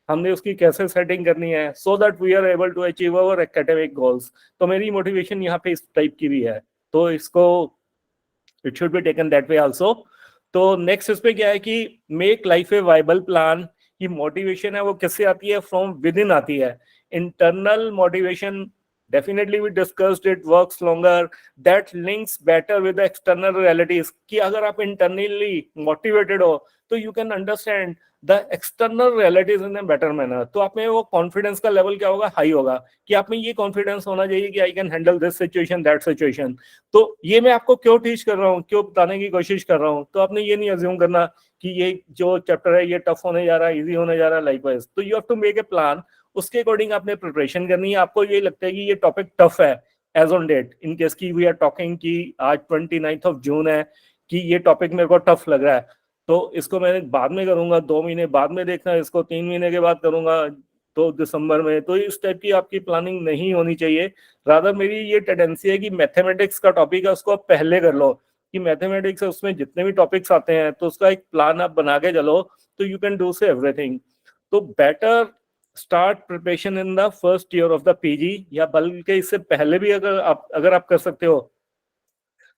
हमने उसकी कैसे सेटिंग करनी है, so that we are able to achieve our academic goals. तो मेरी मोटिवेशन यहाँ पे इस टाइप की भी है, तो इसको it should be taken that way also. तो नेक्स्ट इस पे क्या है कि make life a viable plan. की मोटिवेशन है वो किससे आती है, फ्रॉम विद इन आती है। Internal motivation definitely we discussed it works longer, that links better with the external realities, कि अगर आप internally motivated हो तो you can understand the external realities in a better manner। तो आप में वो confidence का level क्या होगा, high होगा, कि आप में ये confidence होना चाहिए कि I can handle this situation that situation। तो ये मैं आपको क्यों teach कर रहा हूँ, क्यों बताने की कोशिश कर रहा हूँ, तो आपने ये नहीं assume करना कि ये जो chapter है ये tough होने जा रहा है, easy होने जा रहा है, likewise। तो you have to make a plan, उसके अकॉर्डिंग आपने प्रिपरेशन करनी है। आपको ये लगता है कि ये टॉपिक टफ है as on date, in case की वी आर टॉकिंग कि आज 29 जून है, कि ये टॉपिक मेरे को टफ लग रहा है, तो इसको मैं बाद में करूंगा, 2 महीने बाद में देखना, इसको 3 महीने के बाद करूंगा, तो दिसंबर में। तो इस टाइप की आपकी प्लानिंग नहीं होनी चाहिए। रादर मेरी ये टेंडेंसी है कि मैथमेटिक्स का टॉपिक है उसको आप पहले कर लो, कि मैथमेटिक्स है उसमें जितने भी टॉपिक्स आते हैं तो उसका एक प्लान आप बना के चलो, तो यू कैन डू से एवरीथिंग। तो better start preparation in the first year of the PG, या बल्कि इससे पहले भी अगर आप कर सकते हो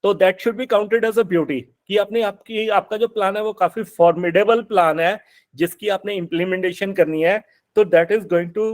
तो that should be counted as a beauty, कि आपका जो प्लान है वो काफी फॉर्मिडेबल प्लान है जिसकी आपने इम्प्लीमेंटेशन करनी है, तो that is going to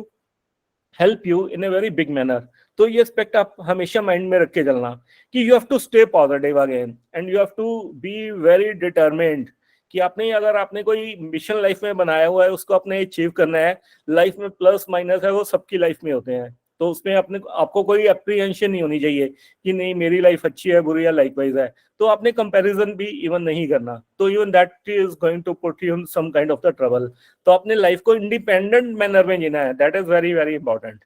help you in a very big manner. तो ये एस्पेक्ट आप हमेशा माइंड में रख के चलना कि you have to stay positive again and you have to be very determined, कि आपने कोई मिशन लाइफ में बनाया हुआ है उसको आपने अचीव करना है। लाइफ में प्लस माइनस है वो सबकी लाइफ में होते हैं, तो उसमें आपको कोई अप्रीहेंशन नहीं होनी चाहिए कि नहीं मेरी लाइफ अच्छी है बुरी है लाइकवाइज है, तो आपने कंपैरिजन भी इवन नहीं करना, तो even that is going to put you in some kind of the trouble. तो अपने लाइफ को इंडिपेंडेंट मैनर में जीना है, that is very very important.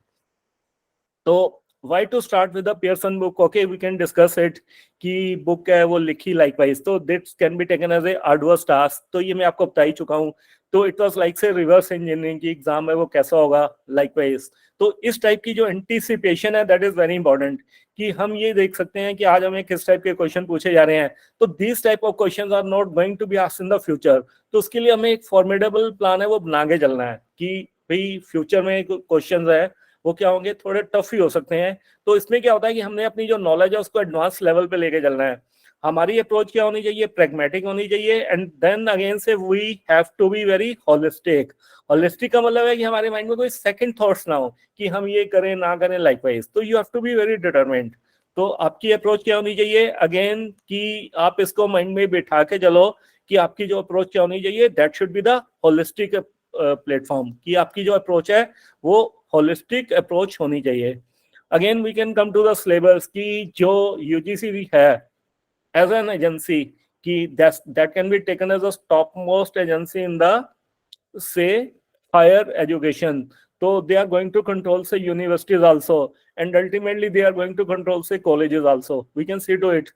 तो why to start with the Pearson book? Okay, we can discuss it कि बुक है वो लिखी लाइकवाइज, तो this can be taken as a arduous task, तो ये मैं आपको बता ही चुका हूँ। तो it was like say reverse engineering की एग्जाम है वो कैसा होगा लाइकवाइज। तो इस टाइप की जो एंटीसिपेशन है दैट इज वेरी इंपॉर्टेंट, कि हम ये देख सकते हैं कि आज हमें किस टाइप के क्वेश्चन पूछे जा रहे हैं, तो this type of questions are not going to be asked in the future. तो उसके लिए हमें एक फॉर्मिडेबल प्लान है वो बना के चलना है कि भाई फ्यूचर में क्वेश्चंस है वो क्या होंगे, थोड़े टफ ही हो सकते हैं। तो इसमें क्या होता है कि हमने अपनी जो नॉलेज है उसको एडवांस लेवल पे लेके चलना है। हमारी अप्रोच क्या होनी चाहिए, प्रैग्मेटिक होनी चाहिए, and then again say we have to be very holistic. Holistic का मतलब है कि हमारे माइंड में कोई सेकंड थॉट्स ना हो कि हम ये करें ना करें लाइकवाइज। तो you have to be very determined. तो आपकी अप्रोच क्या होनी चाहिए, अगेन कि आप इसको माइंड में बिठा के चलो कि आपकी जो अप्रोच क्या होनी चाहिए, that should be the holistic platform, कि आपकी जो अप्रोच है वो होलिस्टिक अप्रोच होनी चाहिए। Again we can come to the syllabus, की जो यूजीसी है एज एन एजेंसी, कि that can be taken as a top most agency in the say higher education. तो they are going to control say universities also, and ultimately they are going to control say colleges also, we can see to it.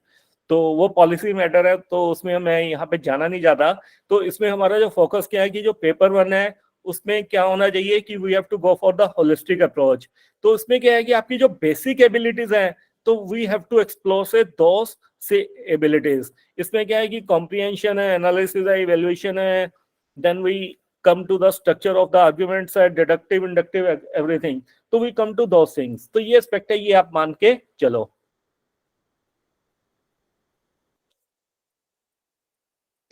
तो वो पॉलिसी मैटर है, तो उसमें मैं यहाँ पे जाना नहीं चाहता। तो इसमें हमारा जो फोकस क्या है कि जो पेपर 1 है उसमें क्या होना चाहिए कि we have to go for the holistic approach. तो उसमें क्या है कि आपकी जो बेसिक एबिलिटीज हैं तो वी हैव टू एक्सप्लोर से दोस से एबिलिटीज। इसमें क्या है कि कॉम्प्रिहेंशन है, एनालिसिस है, इवैल्यूएशन है, then we come to the structure of the arguments है, डिडक्टिव इंडक्टिव एवरीथिंग। तो we come to those things. तो ये एस्पेक्ट है, ये आप मान के चलो।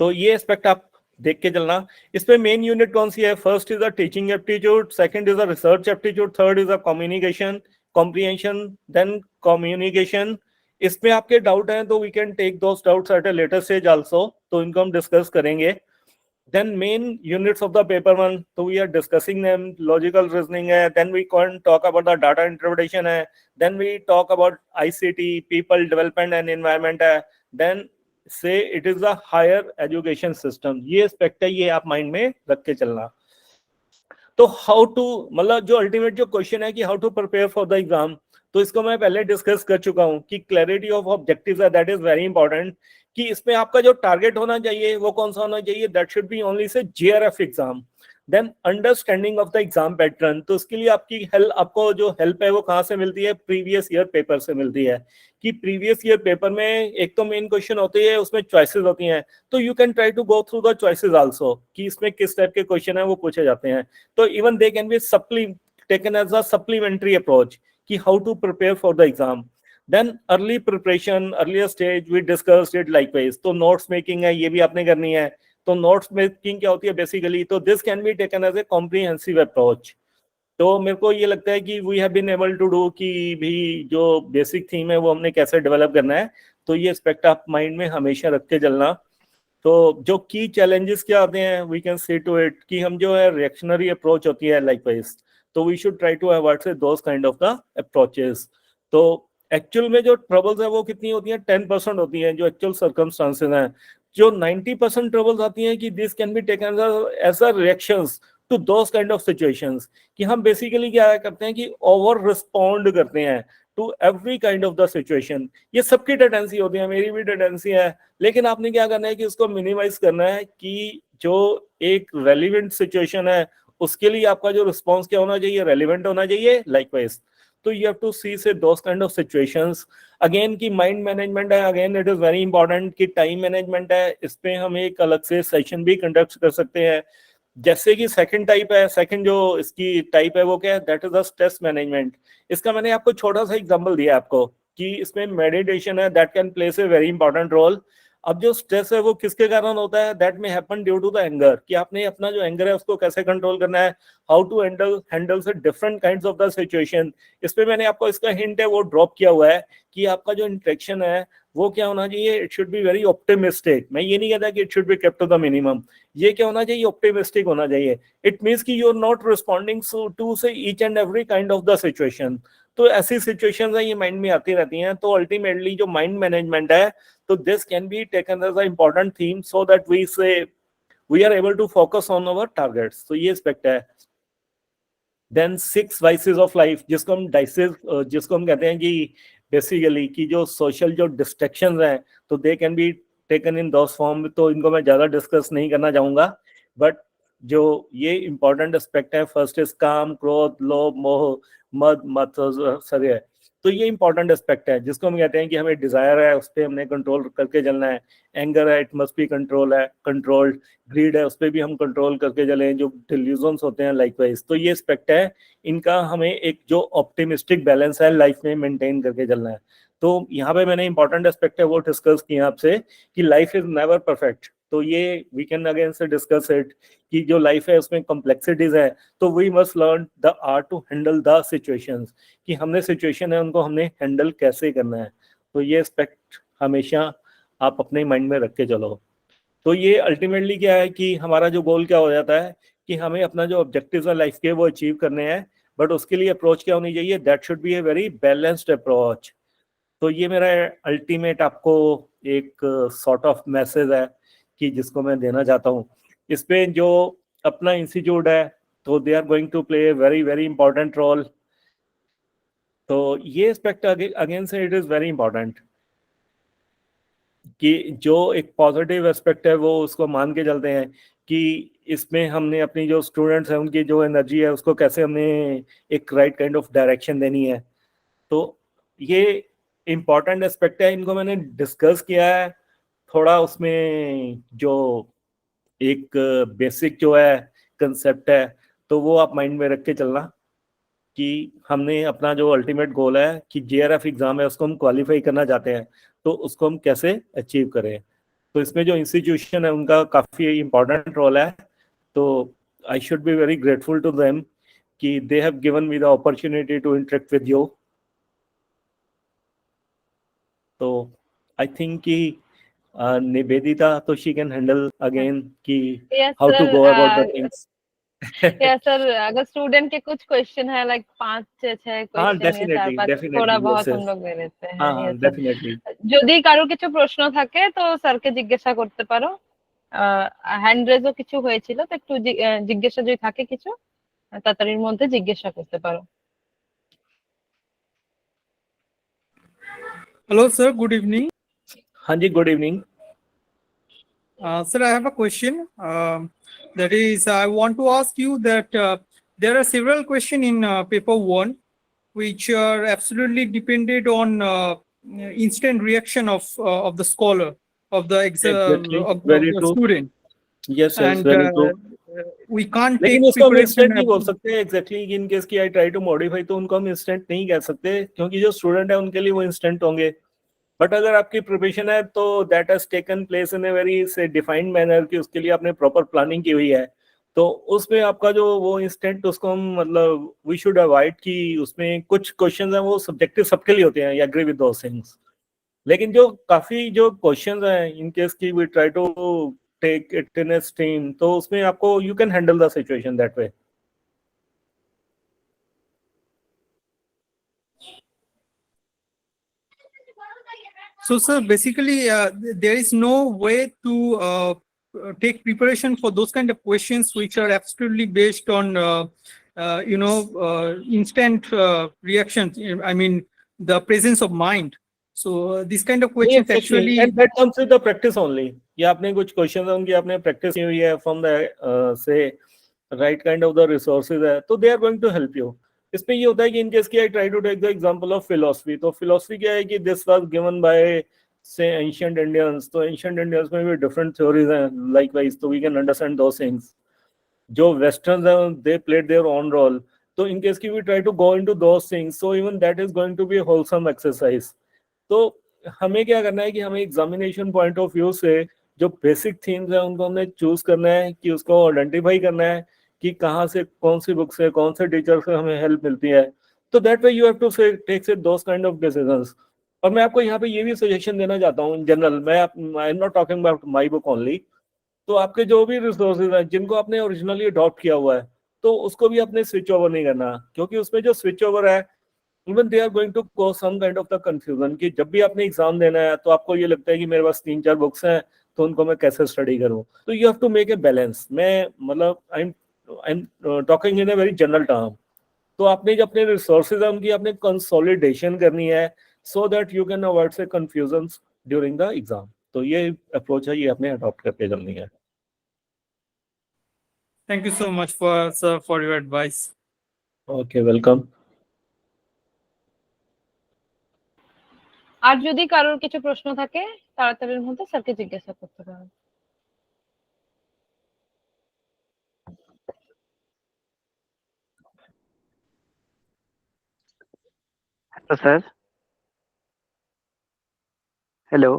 तो ये एस्पेक्ट आप देख के चलना। इसमें मेन यूनिट कौन सी है, first is a teaching aptitude, second is a research aptitude, third is a communication comprehension, then communication. इसमें आपके डाउट हैं तो we can take those doubts at a later stage also, तो इनको हम डिस्कस करेंगे। Then main units of the paper 1, so we are discussing them, logical reasoning hai, then we can talk about the data interpretation hai, then we talk about ICT, people development and environment hai, then say it is a higher education system। ये aspect है, ये आप mind में रख के चलना। तो हाउ टू, मतलब जो अल्टीमेट जो क्वेश्चन है कि how to prepare for the exam, तो इसको मैं पहले डिस्कस कर चुका हूं कि क्लैरिटी ऑफ ऑब्जेक्टिव्स है, दैट इज वेरी इंपॉर्टेंट। कि इसमें आपका जो टारगेट होना चाहिए वो कौन सा होना चाहिए, that should be only say JRF exam. Then understanding of the exam pattern, तो उसके लिए आपको जो हेल्प है वो कहाँ से मिलती है, प्रीवियस ईयर पेपर से मिलती है। कि प्रीवियस ईयर पेपर में एक तो मेन क्वेश्चन होती है, उसमें चॉइसेस होती हैं, तो you can try to go through the choices also कि इसमें किस टाइप के क्वेश्चन है वो पूछे जाते हैं। तो even they can be taken as a supplementary approach कि how to prepare for the exam. Then early preparation, earlier stage we discussed it likewise. तो नोट्स मेकिंग है, ये भी आपने करनी है। तो नोट्स मेकिंग क्या होती है बेसिकली, तो this can be taken as a comprehensive approach. तो मेरे को ये लगता है कि we have been able to do कि भी जो बेसिक थीम है वो हमने कैसे डेवलप करना है। तो ये एस्पेक्ट आप माइंड में हमेशा रख के चलना। तो जो की चैलेंजेस क्या आते हैं, we can see to it कि हम जो है रिएक्शनरी अप्रोच होती है लाइकवाइज, तो we should try to avoid say those kind of the approaches. तो एक्चुअल में जो ट्रबल्स है वो कितनी होती हैं, 10% होती हैं जो एक्चुअल सर्कमस्टांसेस हैं। जो 90% ट्रबल्स आती हैं कि this can be taken as a reactions to those kind of situations, कि हम बेसिकली क्या करते हैं कि ओवर रिस्पॉन्ड करते हैं, to every kind of the situation. ये सबकी टेंडेंसी होती है, मेरी भी टेंडेंसी है, लेकिन आपने क्या करना है कि उसको मिनिमाइज करना है कि जो एक रेलिवेंट सिचुएशन है उसके लिए आपका जो रिस्पॉन्स क्या होना चाहिए, रेलिवेंट होना चाहिए। लाइकवाइज तो you have to see say those kind of situations. Again की माइंड मैनेजमेंट है, again it is very important कि टाइम मैनेजमेंट है, इस पे हम एक अलग से सेशन भी कंडक्ट कर सकते हैं। जैसे कि सेकंड टाइप है, सेकंड जो इसकी टाइप है वो क्या है, that is the stress management. इसका मैंने आपको छोटा सा एग्जांपल दिया आपको कि इसमें मेडिटेशन है, that can place a very important role. अब जो स्ट्रेस है वो किसके कारण होता है, that may happen due to the anger, कि आपने अपना जो एंगर है उसको कैसे कंट्रोल करना है, हाउ टू हैंडल से different kinds of the situation. इस पे मैंने आपको इसका हिंट है वो ड्रॉप किया हुआ है कि आपका जो इंटरेक्शन है वो क्या होना चाहिए, it should be very optimistic. मैं ये नहीं कहता कि it should be kept to the minimum, ये क्या होना चाहिए, ऑप्टिमिस्टिक होना चाहिए। इट मीन्स कि you are not responding to say each and every kind of the situation. तो ऐसी सिचुएशंस है ये माइंड में आती रहती हैं। तो अल्टीमेटली जो माइंड मैनेजमेंट है, तो this can be taken as a important theme so that we are able to focus on our targets. तो ये एस्पेक्ट है। देन 6 वाइसेस ऑफ लाइफ, जिसको हम कहते हैं कि बेसिकली कि जो सोशल जो डिस्ट्रैक्शंस हैं, तो दे can be taken in those form. तो इनको मैं ज्यादा डिस्कस नहीं करना चाहूंगा, बट जो ये इंपॉर्टेंट एस्पेक्ट है, फर्स्ट इज काम, क्रोध, लोभ, मोह, मद मत्सर्य। तो ये इंपॉर्टेंट एस्पेक्ट है जिसको हम कहते हैं कि हमें डिजायर है उस पर हमने कंट्रोल करके चलना है। एंगर है, it must be controlled. Greed है, उस पर भी हम कंट्रोल करके चलें। जो डिल्यूजन्स होते हैं लाइकवाइज, तो ये एस्पेक्ट है, इनका हमें एक जो ऑप्टिमिस्टिक बैलेंस है लाइफ में मेंटेन करके चलना है। तो यहाँ पे मैंने इंपॉर्टेंट एस्पेक्ट है वो डिस्कस किया आपसे कि लाइफ इज नेवर परफेक्ट। तो ये we can again say discuss it कि जो लाइफ है उसमें कॉम्प्लेक्सिटीज है, तो we must learn the art to handle the situations, कि हमने सिचुएशन है उनको हमने हैंडल कैसे करना है। तो ये एस्पेक्ट हमेशा आप अपने माइंड में रख के चलो। तो ये अल्टीमेटली क्या है कि हमारा जो गोल क्या हो जाता है कि हमें अपना जो ऑब्जेक्टिव्स है लाइफ के वो अचीव करने हैं, बट उसके लिए अप्रोच क्या होनी चाहिए, that should B a very balanced approach. तो ये मेरा अल्टीमेट आपको एक सॉर्ट ऑफ मैसेज है कि जिसको मैं देना चाहता हूँ। इस पे जो अपना इंस्टीट्यूट है, तो they are going to play a very very important role. तो ये aspect again say it is very important कि जो एक पॉजिटिव एस्पेक्ट है वो उसको मान के चलते हैं कि इसमें हमने अपनी जो स्टूडेंट्स हैं उनकी जो एनर्जी है उसको कैसे हमने एक राइट काइंड ऑफ डायरेक्शन देनी है। तो ये इम्पॉर्टेंट एस्पेक्ट है, इनको मैंने डिस्कस किया है थोड़ा। उसमें जो एक बेसिक जो है कंसेप्ट है, तो वो आप माइंड में रख के चलना कि हमने अपना जो अल्टीमेट गोल है कि जेआरएफ एग्जाम है उसको हम क्वालिफाई करना चाहते हैं, तो उसको हम कैसे अचीव करें। तो इसमें जो इंस्टीट्यूशन है उनका काफ़ी इंपॉर्टेंट रोल है। तो I should be very grateful to them कि they have given me the opportunity to interact with you. तो आई थिंक कि निवेदिता, तो शी कैन हैंडल अगेन कि how to go about the things. या सर, अगर स्टूडेंट के कुछ क्वेश्चन है लाइक 5-6 क्वेश्चन या 4-5 थोड़ा बहुत हम लोग ले लेते हैं। हाँ, डेफिनेटলি। যদি কারো কিছু প্রশ্ন থাকে তো স্যারকে জিজ্ঞাসা করতে পারো। হ্যান্ড রেজও কিছু হয়েছিল, তো একটু জিজ্ঞাসা যদি থাকে কিছু তাড়াতাড়ির মধ্যে জিজ্ঞাসা করতে পারো। Hello, sir. Good evening. हाँ जी, good evening. Sir, I have a question. That is, I want to ask you that there are several questions in paper 1 which are absolutely dependent on instant reaction of the scholar, of the Exactly. of Very the true. student. Yes, yes, And very true. we can't take लेकिन उसको हम preparation इंस्टेंट नहीं बोल ab- सकते एग्जैक्टली। इन केस की आई ट्राई टू मॉडिफाई, तो उनको हम इंस्टेंट नहीं कह सकते क्योंकि जो स्टूडेंट है उनके लिए वो इंस्टेंट होंगे। बट अगर आपकी प्रिपरेशन है तो that has taken place in a very से डिफाइंड मैनर कि उसके लिए आपने प्रॉपर प्लानिंग की हुई है, तो उसमें आपका जो वो इंस्टेंट उसको हम मतलब वी शुड अवॉइड कि उसमें कुछ क्वेश्चंस हैं वो सब्जेक्टिव सबके लिए होते हैं, I agree with those things. लेकिन जो काफी जो क्वेश्चंस हैं इन केस की we try to take it in a stream, तो उसमें आपको you can handle the situation that way. So, sir, basically, there is no way to take preparation for those kind of questions which are absolutely based on, instant reactions. I mean, the presence of mind. So this kind of questions actually. and that comes with the practice only. ये आपने कुछ क्वेश्चन उनकी आपने प्रैक्टिस की हुई है from the say right kind of the resources है, तो they are going to help you. इसमें ये होता है कि इन केस की I try to take the example of philosophy. तो फिलॉसफी क्या है कि this was given by say ancient Indians. तो एंशिएंट इंडियंस में भी डिफरेंट थ्योरीज हैं लाइकवाइज, तो we can understand those things. जो वेस्टर्न्स हैं they played their own role. तो इन केस की we try to go into those things, so even that is going to be wholesome exercise. तो हमें क्या करना है कि हमें एग्जामिनेशन पॉइंट ऑफ व्यू से जो बेसिक थीम्स है उनको हमने चूज करना है, कि उसको आइडेंटिफाई करना है कि कहाँ से कौन सी बुक से कौन से टीचर से हमें हेल्प मिलती है. तो that way you have to take those kind of decisions. और मैं आपको यहाँ पे ये भी सजेशन देना चाहता हूँ इन जनरल. मैं आई am not talking about my book only. तो आपके जो भी रिसोर्सेज हैं जिनको आपने ओरिजिनली अडॉप्ट किया हुआ है, तो उसको भी आपने स्विच ओवर नहीं करना, क्योंकि उसमें जो स्विच ओवर है even they are going to cause some kind of the confusion, कि जब भी आपने एग्जाम देना है तो आपको ये लगता है कि मेरे पास 3-4 बुक्स हैं, तो उनको मैं कैसे स्टडी करूं. तो you have to make a balance. मैं मतलब I am talking in a very general term. तो आपने जो अपने रिसोर्सेज है उनकी आपने कंसोलिडेशन करनी है, so that you can avoid से कंफ्यूजन्स ड्यूरिंग द एग्जाम. तो ये अप्रोच है, ये आपने अडॉप्ट करके चलनी है. Thank you so much for your advice. Okay, welcome. আর যদি কারোর কিছু প্রশ্ন থাকে তাড়াতাড়ির মধ্যে স্যারকে জিজ্ঞাসা করতে পারেন. Hello sir. Hello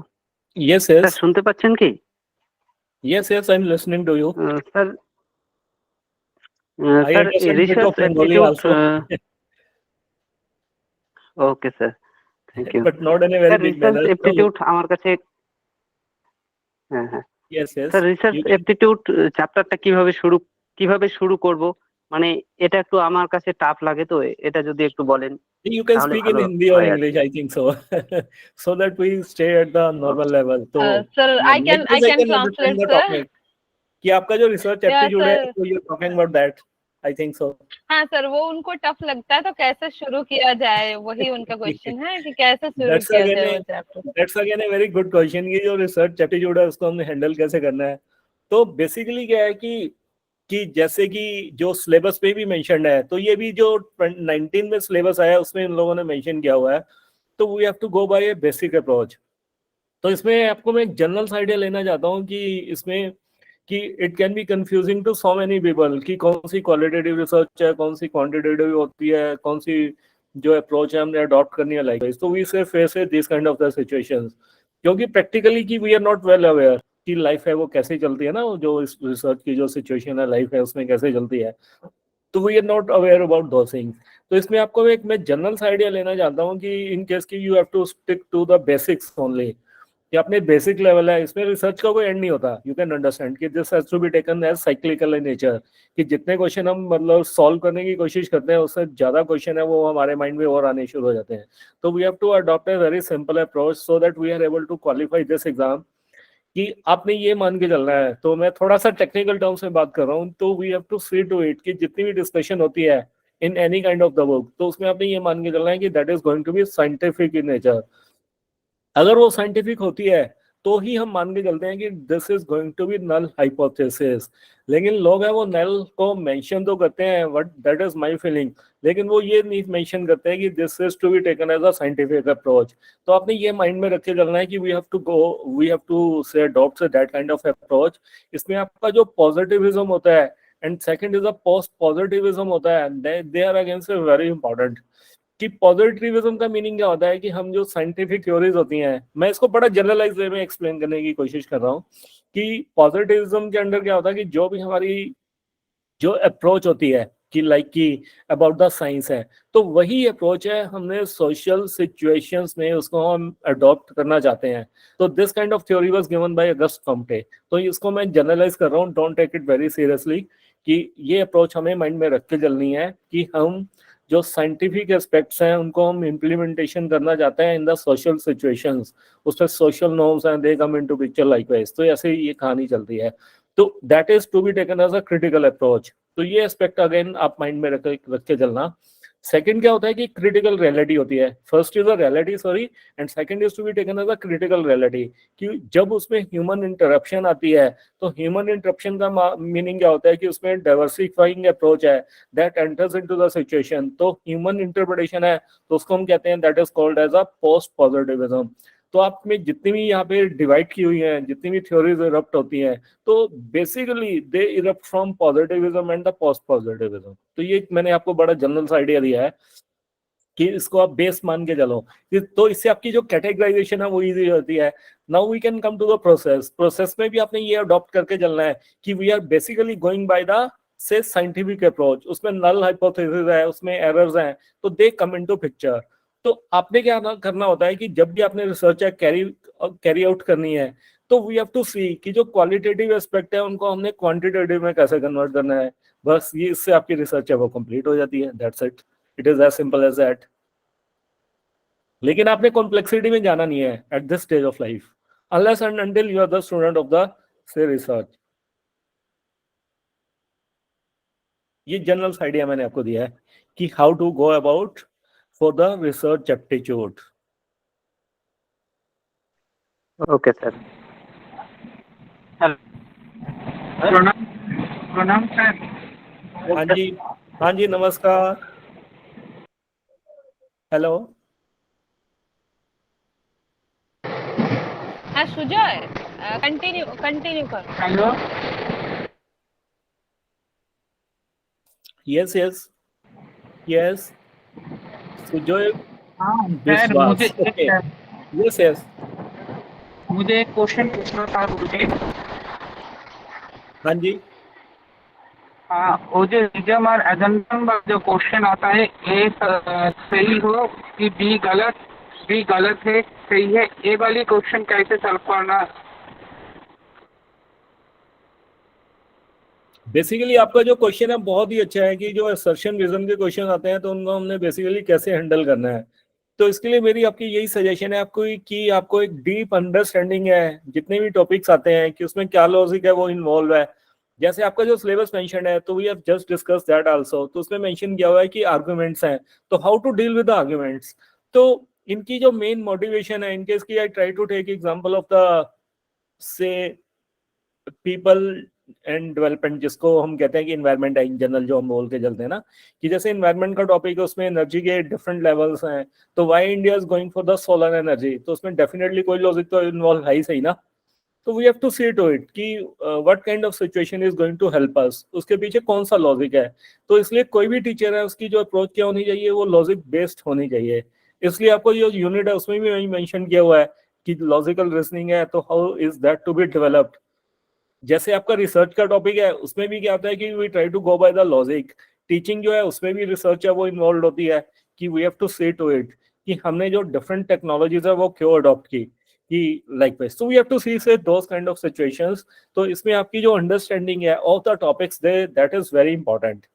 Yes, sir, yes. শুনতে পাচ্ছেন কি? Yes, yes, I'm listening to you. Sir I sir understand bit research of Bengali aptitude also, okay sir, thank you but not in a very sir. big research manner. So, aptitude আমার কাছে, হ্যাঁ হ্যাঁ yes, yes. Sir, research You can, aptitude চ্যাপ্টারটা কিভাবে শুরু করব, মানে এটা একটু আমার কাছে টাফ লাগে, তো এটা যদি একটু বলেন you can তাহলে speak in ভালো Hindi or হয় আর কি। English, I think so. So that we stay at the normal level. So, sir I like can this, I can translate understand the sir. topic. कि आपका जो रिसर्च Yeah, एप्टीट्यूड है, sir. so you're talking about that. I think so. हाँ सर, वो उनको टफ लगता है, तो कैसे शुरू किया जाए वही उनका क्वेश्चन है कि कैसे शुरू That's किया again जाए a वो chapter. that's again a very good question कि जो रिसर्च एप्टीट्यूड है उसको हमने हैंडल कैसे करना है. तो बेसिकली क्या है कि जैसे कि जो सिलेबस पे भी मेंशन्ड है, तो ये भी जो 19 में सिलेबस आया उसमें इन लोगों ने मेंशन किया हुआ है. तो we have to go by a basic approach. तो इसमें आपको मैं एक जनरल आइडिया लेना चाहता हूँ कि इसमें कि it can be confusing to so many people कि कौन सी क्वालिटेटिव रिसर्च है, कौन सी क्वांटिटेटिव होती है, कौन सी जो अप्रोच है हमने अडॉप्ट करनी है लाइक वाइज. तो we say face this kind of the situations, क्योंकि प्रैक्टिकली कि we are not well aware कि लाइफ है वो कैसे चलती है ना, जो इस रिसर्च की जो सिचुएशन है लाइफ है उसमें कैसे चलती है. तो we are not aware about those things. तो इसमें आपको एक मैं जनरल आइडिया लेना चाहता हूँ कि इन केस की you have to stick to the basics only, कि अपने बेसिक लेवल है. इसमें रिसर्च का कोई एंड नहीं होता. यू कैन अंडरस्टैंड कि this has to be taken as cyclical in nature, कि जितने क्वेश्चन हम मतलब सॉल्व करने की कोशिश करते हैं उससे ज्यादा क्वेश्चन है वो हमारे माइंड में और आने शुरू हो जाते हैं. तो we have to adopt a very simple approach so that we are able to qualify this exam. कि आपने ये मान के चलना है. तो मैं थोड़ा सा टेक्निकल टर्म्स में बात कर रहा हूँ. तो we have to see to it कि जितनी भी डिस्कशन होती है in any kind of the book, तो उसमें आपने ये मान के चलना है कि that is going to be scientific in nature. अगर वो साइंटिफिक होती है तो ही हम मान के चलते हैं कि this is going to be null hypothesis. लेकिन लोग हैं वो नल को मेंशन तो करते हैं, but that is my feeling, लेकिन वो ये नहीं मेंशन करते हैं कि this is to be taken as a scientific approach. तो आपने ये माइंड में रख के चलना है कि we have to say adopt that kind of approach. इसमें आपका जो पॉजिटिविज्म होता है and second is a post positivism होता है, they are against very important. कि पॉजिटिविज्म का मीनिंग क्या होता है कि हम जो साइंटिफिक थ्योरीज होती हैं, मैं इसको बड़ा जनरलाइज वे में एक्सप्लेन करने की कोशिश कर रहा हूँ कि पॉजिटिविज्म के अंदर क्या होता है कि जो भी हमारी जो अप्रोच होती है कि लाइक की अबाउट द साइंस है, तो वही अप्रोच है हमने सोशल सिचुएशंस में उसको हम अडॉप्ट करना चाहते हैं. तो this kind of theory was given by Auguste Comte. तो इसको मैं जनरलाइज कर रहा हूँ, don't take it very seriously, कि ये अप्रोच हमें माइंड में रख के चलनी है कि हम जो साइंटिफिक एस्पेक्ट्स हैं उनको हम इम्प्लीमेंटेशन करना चाहते हैं इन द सोशल सिचुएशंस. उसमें सोशल नॉर्म्स हैं, they come into picture likewise. तो ऐसे ही ये कहानी चलती है. तो that is to be taken as a critical approach. तो ये एस्पेक्ट अगेन आप माइंड में रख के चलना. सेकंड क्या होता है कि क्रिटिकल रियलिटी होती है, first is a reality sorry and second is to be taken as a critical reality, कि जब उसमें ह्यूमन इंटरप्शन आती है तो ह्यूमन इंटरप्शन का मीनिंग क्या होता है कि उसमें डाइवर्सिफाइंग अप्रोच है that enters into the situation, तो ह्यूमन इंटरप्रिटेशन है तो उसको हम कहते हैं that is called as a post positivism. तो आप में जितनी भी यहाँ पे डिवाइड की हुई हैं, जितनी भी थ्योरीज इरप्ट होती हैं, तो basically they erupt from positivism and the post positivism. तो ये मैंने आपको बड़ा जनरल आइडिया दिया है कि इसको आप बेस मान के चलो, तो इससे आपकी जो कैटेगराइजेशन है वो इजी होती है। Now we can come to the process. Process में भी आपने ये अडॉप्ट करके चलना है कि we are basically going by the say scientific approach, उसमें नल हाइपोथेसिस है, उसमें एरर्स हैं, तो दे कम इनटू पिक्चर। तो आपने क्या करना होता है कि जब भी आपने रिसर्च कैरी आउट करनी है तो वी हैव टू सी कि जो क्वालिटेटिव एस्पेक्ट है उनको हमने क्वांटिटेटिव में कैसे कन्वर्ट करना है। बस ये इससे आपकी रिसर्च है वो कंप्लीट हो जाती है, that's it, it is as simple as that. लेकिन आपने कॉम्प्लेक्सिटी में जाना नहीं है at this stage of life unless and until you are the student of the say research. ये जनरल आइडिया मैंने आपको दिया है कि how to go about for the research aptitude. Okay sir. प्रणाम सर। हाँ जी नमस्कार। हेलो हाँ सुजय, कंटिन्यू कर। Hello. Yes yes yes Sujay हाँ सर, विश्वास, ओके यस यस। मुझे एक क्वेश्चन पूछना था मुझे। हाँ जी हाँ, वो जो रिजम और एजम्पशन का जो क्वेश्चन आता है, ए सही हो कि बी गलत है सही है, ये वाली क्वेश्चन कैसे सॉल्व करना? बेसिकली आपका जो क्वेश्चन है बहुत ही अच्छा है कि जो असर्शन रीजन के क्वेश्चन आते हैं तो उनको हमने बेसिकली कैसे हैंडल करना है। तो इसके लिए मेरी आपकी यही सजेशन है आपको कि आपको एक डीप अंडरस्टैंडिंग है जितने भी टॉपिक्स आते हैं कि उसमें क्या लॉजिक है वो इन्वॉल्व है। जैसे आपका जो सिलेबस मेंशन है तो we have just discuss that also, तो उसमें मेंशन किया हुआ है कि आर्गुमेंट्स हैं, तो how to deal with the arguments. तो इनकी जो मेन मोटिवेशन है, इनकेस की I try to take example of the say people and development, जिसको हम कहते हैं कि इन्वायरमेंट है इन जनरल, जो हम बोल के चलते हैं ना कि जैसे इन्वायरमेंट का टॉपिक है उसमें एनर्जी के डिफरेंट लेवल्स हैं, तो why India is going for the solar energy, तो उसमें डेफिनेटली कोई लॉजिक तो इन्वॉल्व है ही सही ना। तो we have to see to it कि what kind of situation is going to help us, उसके पीछे कौन सा लॉजिक है। तो इसलिए कोई भी टीचर है उसकी जो अप्रोच क्या होनी चाहिए वो लॉजिक बेस्ड होनी चाहिए। इसलिए आपको जो यूनिट है उसमें भी मेंशन किया हुआ है कि लॉजिकल रीजनिंग है, तो how is that to be developed. जैसे आपका रिसर्च का टॉपिक है उसमें भी क्या होता है कि we try to go by the logic. Teaching जो है उसमें भी रिसर्च है वो इन्वॉल्व होती है कि we have to see to it कि हमने जो डिफरेंट टेक्नोलॉजीज है वो क्यों अडॉप्ट की कि likewise. So we have to see say those kind of situations. तो इसमें आपकी जो अंडरस्टैंडिंग है of the topics they that is very important.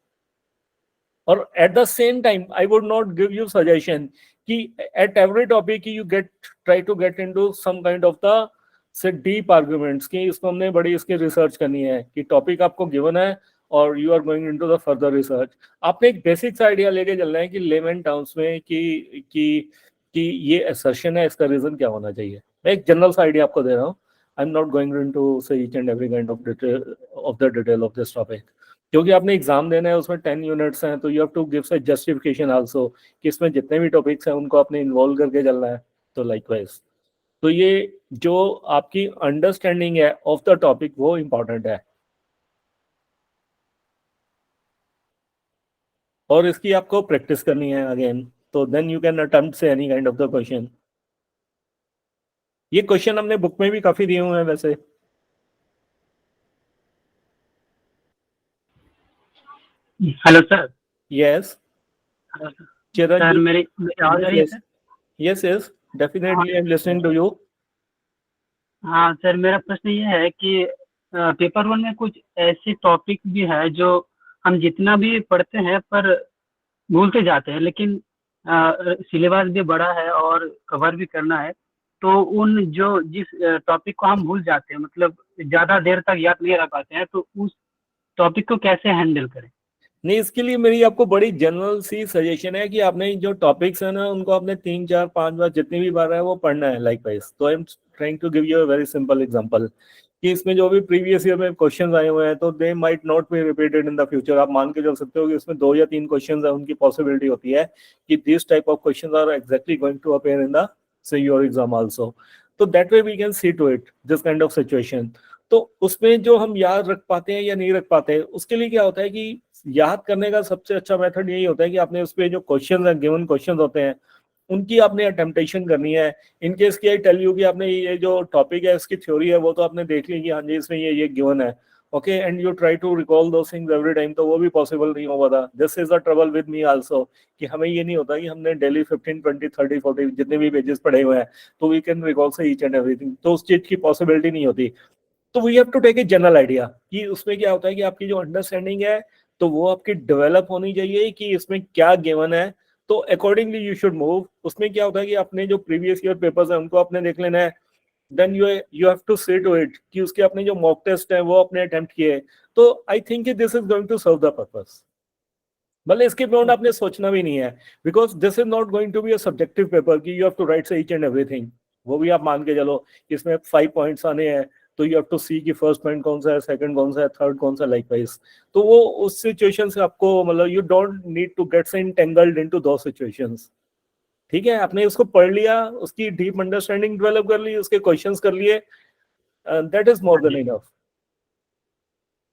और at the same time I would not give you suggestion कि at every topic you try to get into some kind of the say deep arguments कि इसको हमने बड़ी इसकी रिसर्च करनी है कि टॉपिक आपको गिवन है और you are going into the further research. आपने एक बेसिक आइडिया लेके चलना है कि लेमन टर्म्स में कि ये असर्शन है, इसका रीजन क्या होना चाहिए। मैं एक जनरल सा आइडिया आपको दे रहा हूँ, I am not going into say each and every kind of detail of this topic, क्योंकि आपने एग्जाम देना है उसमें 10 यूनिट्स हैं, तो यू हैव टू गिव से जस्टिफिकेशन आल्सो कि इसमें जितने भी टॉपिक्स हैं उनको आपने इन्वॉल्व करके चलना है। तो लाइकवाइज तो ये जो आपकी अंडरस्टैंडिंग है ऑफ द टॉपिक वो इंपॉर्टेंट है, और इसकी आपको प्रैक्टिस करनी है अगेन, तो देन यू कैन अटेम्प्ट से any kind of the question. ये क्वेश्चन हमने बुक में भी काफी दिए हुए हैं वैसे। Hello sir. यस सर मेरी आवाज आ रही है sir? Yes yes definitely I am listening to you. हाँ सर, मेरा प्रश्न ये है कि पेपर 1 में कुछ ऐसे टॉपिक भी है जो हम जितना भी पढ़ते हैं पर भूलते जाते हैं, लेकिन सिलेबस भी बड़ा है और कवर भी करना है, तो उन जो जिस टॉपिक को हम भूल जाते हैं, मतलब ज़्यादा देर तक याद नहीं रख पाते हैं, तो उस टॉपिक को कैसे हैंडल करें? नहीं, इसके लिए मेरी आपको बड़ी जनरल सी सजेशन है कि आपने जो टॉपिक्स है ना उनको आपने 3 4 5 बार जितनी भी बार है वो पढ़ना है लाइक वाइज। तो I am trying to give you a very simple example कि इसमें जो भी प्रीवियस ईयर में क्वेश्चंस आए हुए हैं तो they might not be repeated in the future. आप मान के चल सकते हो कि इसमें 2 या 3 क्वेश्चंस है उनकी पॉसिबिलिटी होती है कि this type of questions are exactly going to appear in the say your exam also. तो that way we can see to it this kind of situation. तो उसमें जो हम याद रख पाते हैं या नहीं रख पाते हैं उसके लिए क्या होता है कि याद करने का सबसे अच्छा मेथड यही होता है कि आपने उस पे जो क्वेश्चन है गिवन क्वेश्चन होते हैं उनकी आपने अटेम्प्टेशन करनी है। इन केस की आई टेल यू कि आपने ये जो टॉपिक है इसकी थ्योरी है वो तो आपने देख ली कि हाँ जी इसमें ये गिवन है, okay, and you try to recall those things every time, तो वो भी पॉसिबल नहीं होगा था। This is the trouble with me also कि हमें ये नहीं होता कि हमने डेली 15 20 30 40 जितने भी पेजेस पढ़े हुए हैं तो we can recall say each and everything, तो उस चीज की पॉसिबिलिटी नहीं होती। तो we have to take a general idea कि उसमें क्या होता है कि आपकी जो अंडरस्टैंडिंग है तो वो आपकी डेवलप होनी चाहिए कि इसमें क्या गिवन है, तो अकॉर्डिंगली यू शुड मूव। उसमें क्या होता है कि अपने जो प्रीवियस ईयर पेपर्स हैं उनको आपने देख लेना है, then you have to see to it कि उसके अपने जो मॉक टेस्ट है वो अपने अटेम्प्ट किए। तो I think this is going to serve the purpose. भले इसके बियॉन्ड आपने सोचना भी नहीं है because this is not going to be a subjective paper कि you have to write each and everything. वो भी आप मान के चलो इसमें 5 पॉइंट्स आने हैं तो यू हैव टू सी कि फर्स्ट पॉइंट कौन सा है, सेकंड कौन सा है, थर्ड कौन सा, लाइकवाइज। तो वो उस सिचुएशन से आपको मतलब you don't need to get entangled into those situations. ठीक है, आपने उसको पढ़ लिया, उसकी डीप अंडरस्टैंडिंग डेवलप कर ली, उसके क्वेश्चंस कर लिए, that is more than enough.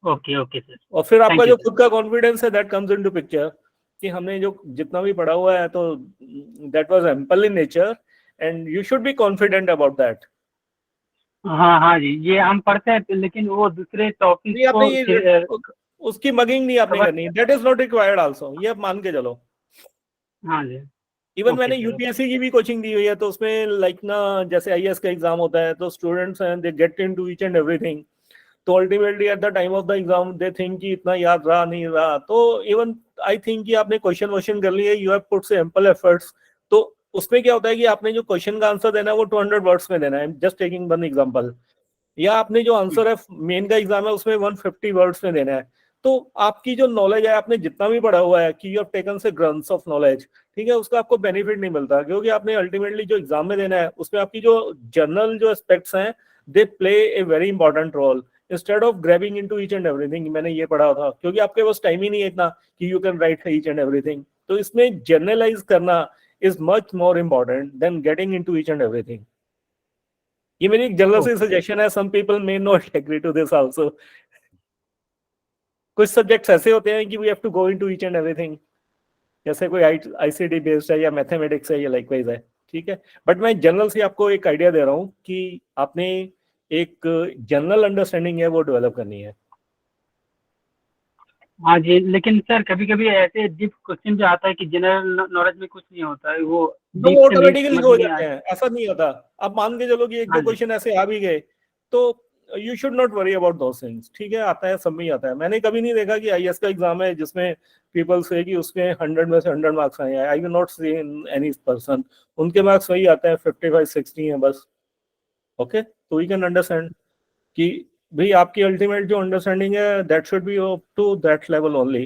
Okay okay sir. और फिर आपका Thank जो you, खुद का कॉन्फिडेंस है दैट कम्स इनटू पिक्चर कि हमने जो जितना भी पढ़ा हुआ है तो that was ample in nature and you should be confident about that. हाँ हाँ जी, ये हम पढ़ते हैं लेकिन वो दूसरे टॉपिक नहीं आपने को ये उसकी मगिंग नहीं आपने खबर- करनी, that is not required also, ये आप मान के चलो। हाँ जी। इवन Okay, मैंने sir. यूपीएससी की भी कोचिंग दी हुई है तो उसमें लाइक ना जैसे आईएएस का एग्जाम होता है तो स्टूडेंट्स हैं they get into each and everything, तो ultimately at the time of the exam they think कि इतना याद रहा नहीं रहा। तो इवन आई थिंक कि आपने क्वेश्चन कर लिए, यू हैव पुट से एम्पल एफर्ट्स, तो उसमें क्या होता है कि आपने जो क्वेश्चन का आंसर देना है वो 200 वर्ड्स में देना है, जस्ट टेकिंग वन एग्जांपल, या आपने जो आंसर है मेन का एग्जाम है उसमें 150 वर्ड्स में देना है। तो आपकी जो नॉलेज है आपने जितना भी पढ़ा हुआ है कि यू हैव टेकन से ग्रंथ्स ऑफ नॉलेज, ठीक है, उसका आपको बेनिफिट नहीं मिलता क्योंकि आपने अल्टीमेटली जो एग्जाम में देना है उसमें आपकी जो जनरल जो एस्पेक्ट्स हैं they play a very important role instead of grabbing into each and everything. मैंने ये पढ़ा था क्योंकि आपके पास टाइम ही नहीं है इतना कि you can write each and everything. तो इसमें जनरलाइज करना is much more important than getting into each and everything. ये मेरी एक जनरल सी सजेशन है, some people may not agree to this also. कुछ सब्जेक्ट्स ऐसे होते हैं कि we have to go into each and everything, जैसे कोई आईसीटी बेस्ड है या मैथमेटिक्स है या लाइकवाइज है, ठीक है, बट मैं जनरल से आपको एक आइडिया दे रहा हूँ कि आपने एक जनरल अंडरस्टैंडिंग है वो डेवलप करनी है। हाँ जी, लेकिन सर कभी कभी ऐसे डीप क्वेश्चन भी आता है कि जनरल नॉलेज में कुछ नहीं होता है, वो तो deep से ऑटोमेटिकली समझ हो नहीं जाते आया। हैं, ऐसा नहीं होता। आप मान के चलो कि एक हाँ दो जी। क्वेश्चन ऐसे आ भी गए तो you should not worry about those things, ठीक है, आता है, सब में ही आता है। मैंने कभी नहीं देखा कि आईएएस का एग्जाम है जिसमें पीपल से कि उसमें 100 में से 100 मार्क्स आए हैं। I will not see in any person, उनके मार्क्स वही आते हैं 55 60 है बस। ओके, तो वी कैन अंडरस्टैंड कि भाई आपकी अल्टीमेट जो अंडरस्टैंडिंग है that should be up to that level only.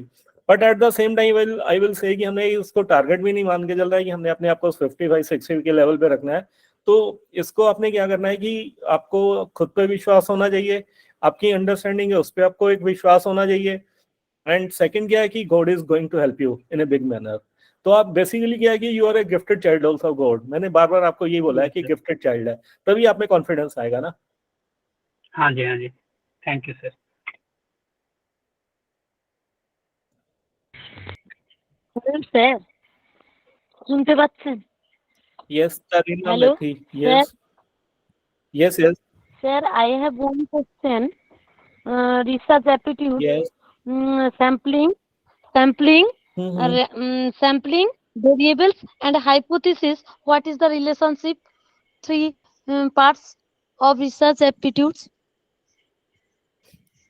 But at the same time I will say कि हमने इसको टारगेट भी नहीं मान के चल रहा है कि हमने अपने आप को 55 60 के लेवल पे रखना है। तो इसको आपने क्या करना है कि आपको खुद पे विश्वास होना चाहिए, आपकी अंडरस्टैंडिंग है उस पर आपको एक विश्वास होना चाहिए, एंड सेकंड क्या है कि God is going to help you in a big manner. तो आप बेसिकली क्या है कि you are a gifted child of God. मैंने बार बार आपको ये बोला है कि गिफ्टेड चाइल्ड है, तभी आप में कॉन्फिडेंस आएगा ना। हाँ जी हाँ जी, थैंक यू सर। স্যার শুনতে পাচ্ছেন? Yes, Tarina Hello, Methi. Yes. Yes, yes, Sir, I have one question. Research aptitude, yes. sampling, Mhm. sampling, variables, and hypothesis. What is the relationship? Three parts of research aptitudes.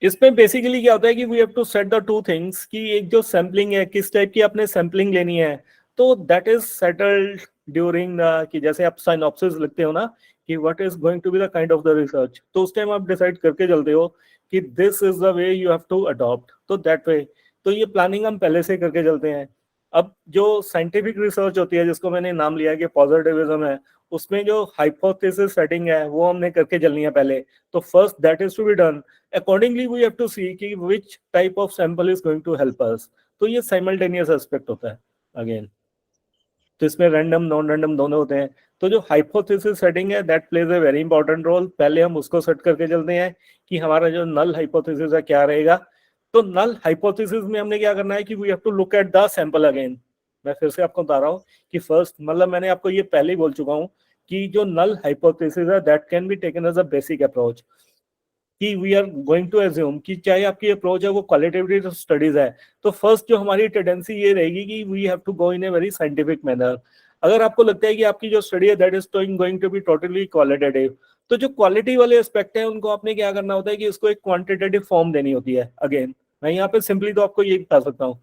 इसमें बेसिकली क्या होता है कि we have to set the two things कि एक जो सैम्पलिंग है किस टाइप की आपने सैम्पलिंग लेनी है, तो that is settled during the कि जैसे आप साइनॉप्सिस लिखते हो ना कि what is going to be the kind of the research, तो उस टाइम आप डिसाइड करके चलते हो कि this is the way you have to adopt. तो दैट वे तो ये प्लानिंग हम पहले से करके चलते हैं। अब जो साइंटिफिक रिसर्च होती है जिसको मैंने नाम लिया कि पॉजिटिविज्म है, उसमें जो हाइपोथेसिस सेटिंग है वो हमने करके चलनी है पहले। तो first that is to be done, accordingly we have to see कि which type of sample is going to help us. तो ये साइमल्टेनियस एस्पेक्ट होता है अगेन। तो इसमें रैंडम नॉन रैंडम दोनों होते हैं। तो जो हाइपोथेसिस सेटिंग है that plays a very important role. पहले हम उसको सेट करके चलते हैं कि हमारा जो नल हाइपोथेसिस है क्या रहेगा। तो नल हाइपोथेसिस में हमने क्या करना है कि we have to look at the sample again. मैं फिर से आपको बता रहा हूँ कि फर्स्ट, मतलब मैंने आपको ये पहले ही बोल चुका हूँ कि जो नल हाइपोथेसिस है that can be taken as a basic approach, कि we are going to assume कि चाहे आपकी अप्रोच है वो क्वालिटेटिव स्टडीज है, तो फर्स्ट जो हमारी टेंडेंसी ये रहेगी कि we have to go in a very scientific manner. अगर आपको लगता है कि आपकी जो स्टडी है that is going to be totally qualitative, तो जो क्वालिटी वाले एस्पेक्ट है उनको आपने क्या करना होता है कि उसको एक क्वांटिटेटिव फॉर्म देनी होती है। अगेन मैं यहाँ पे सिंपली तो आपको ये बता सकता हूँ।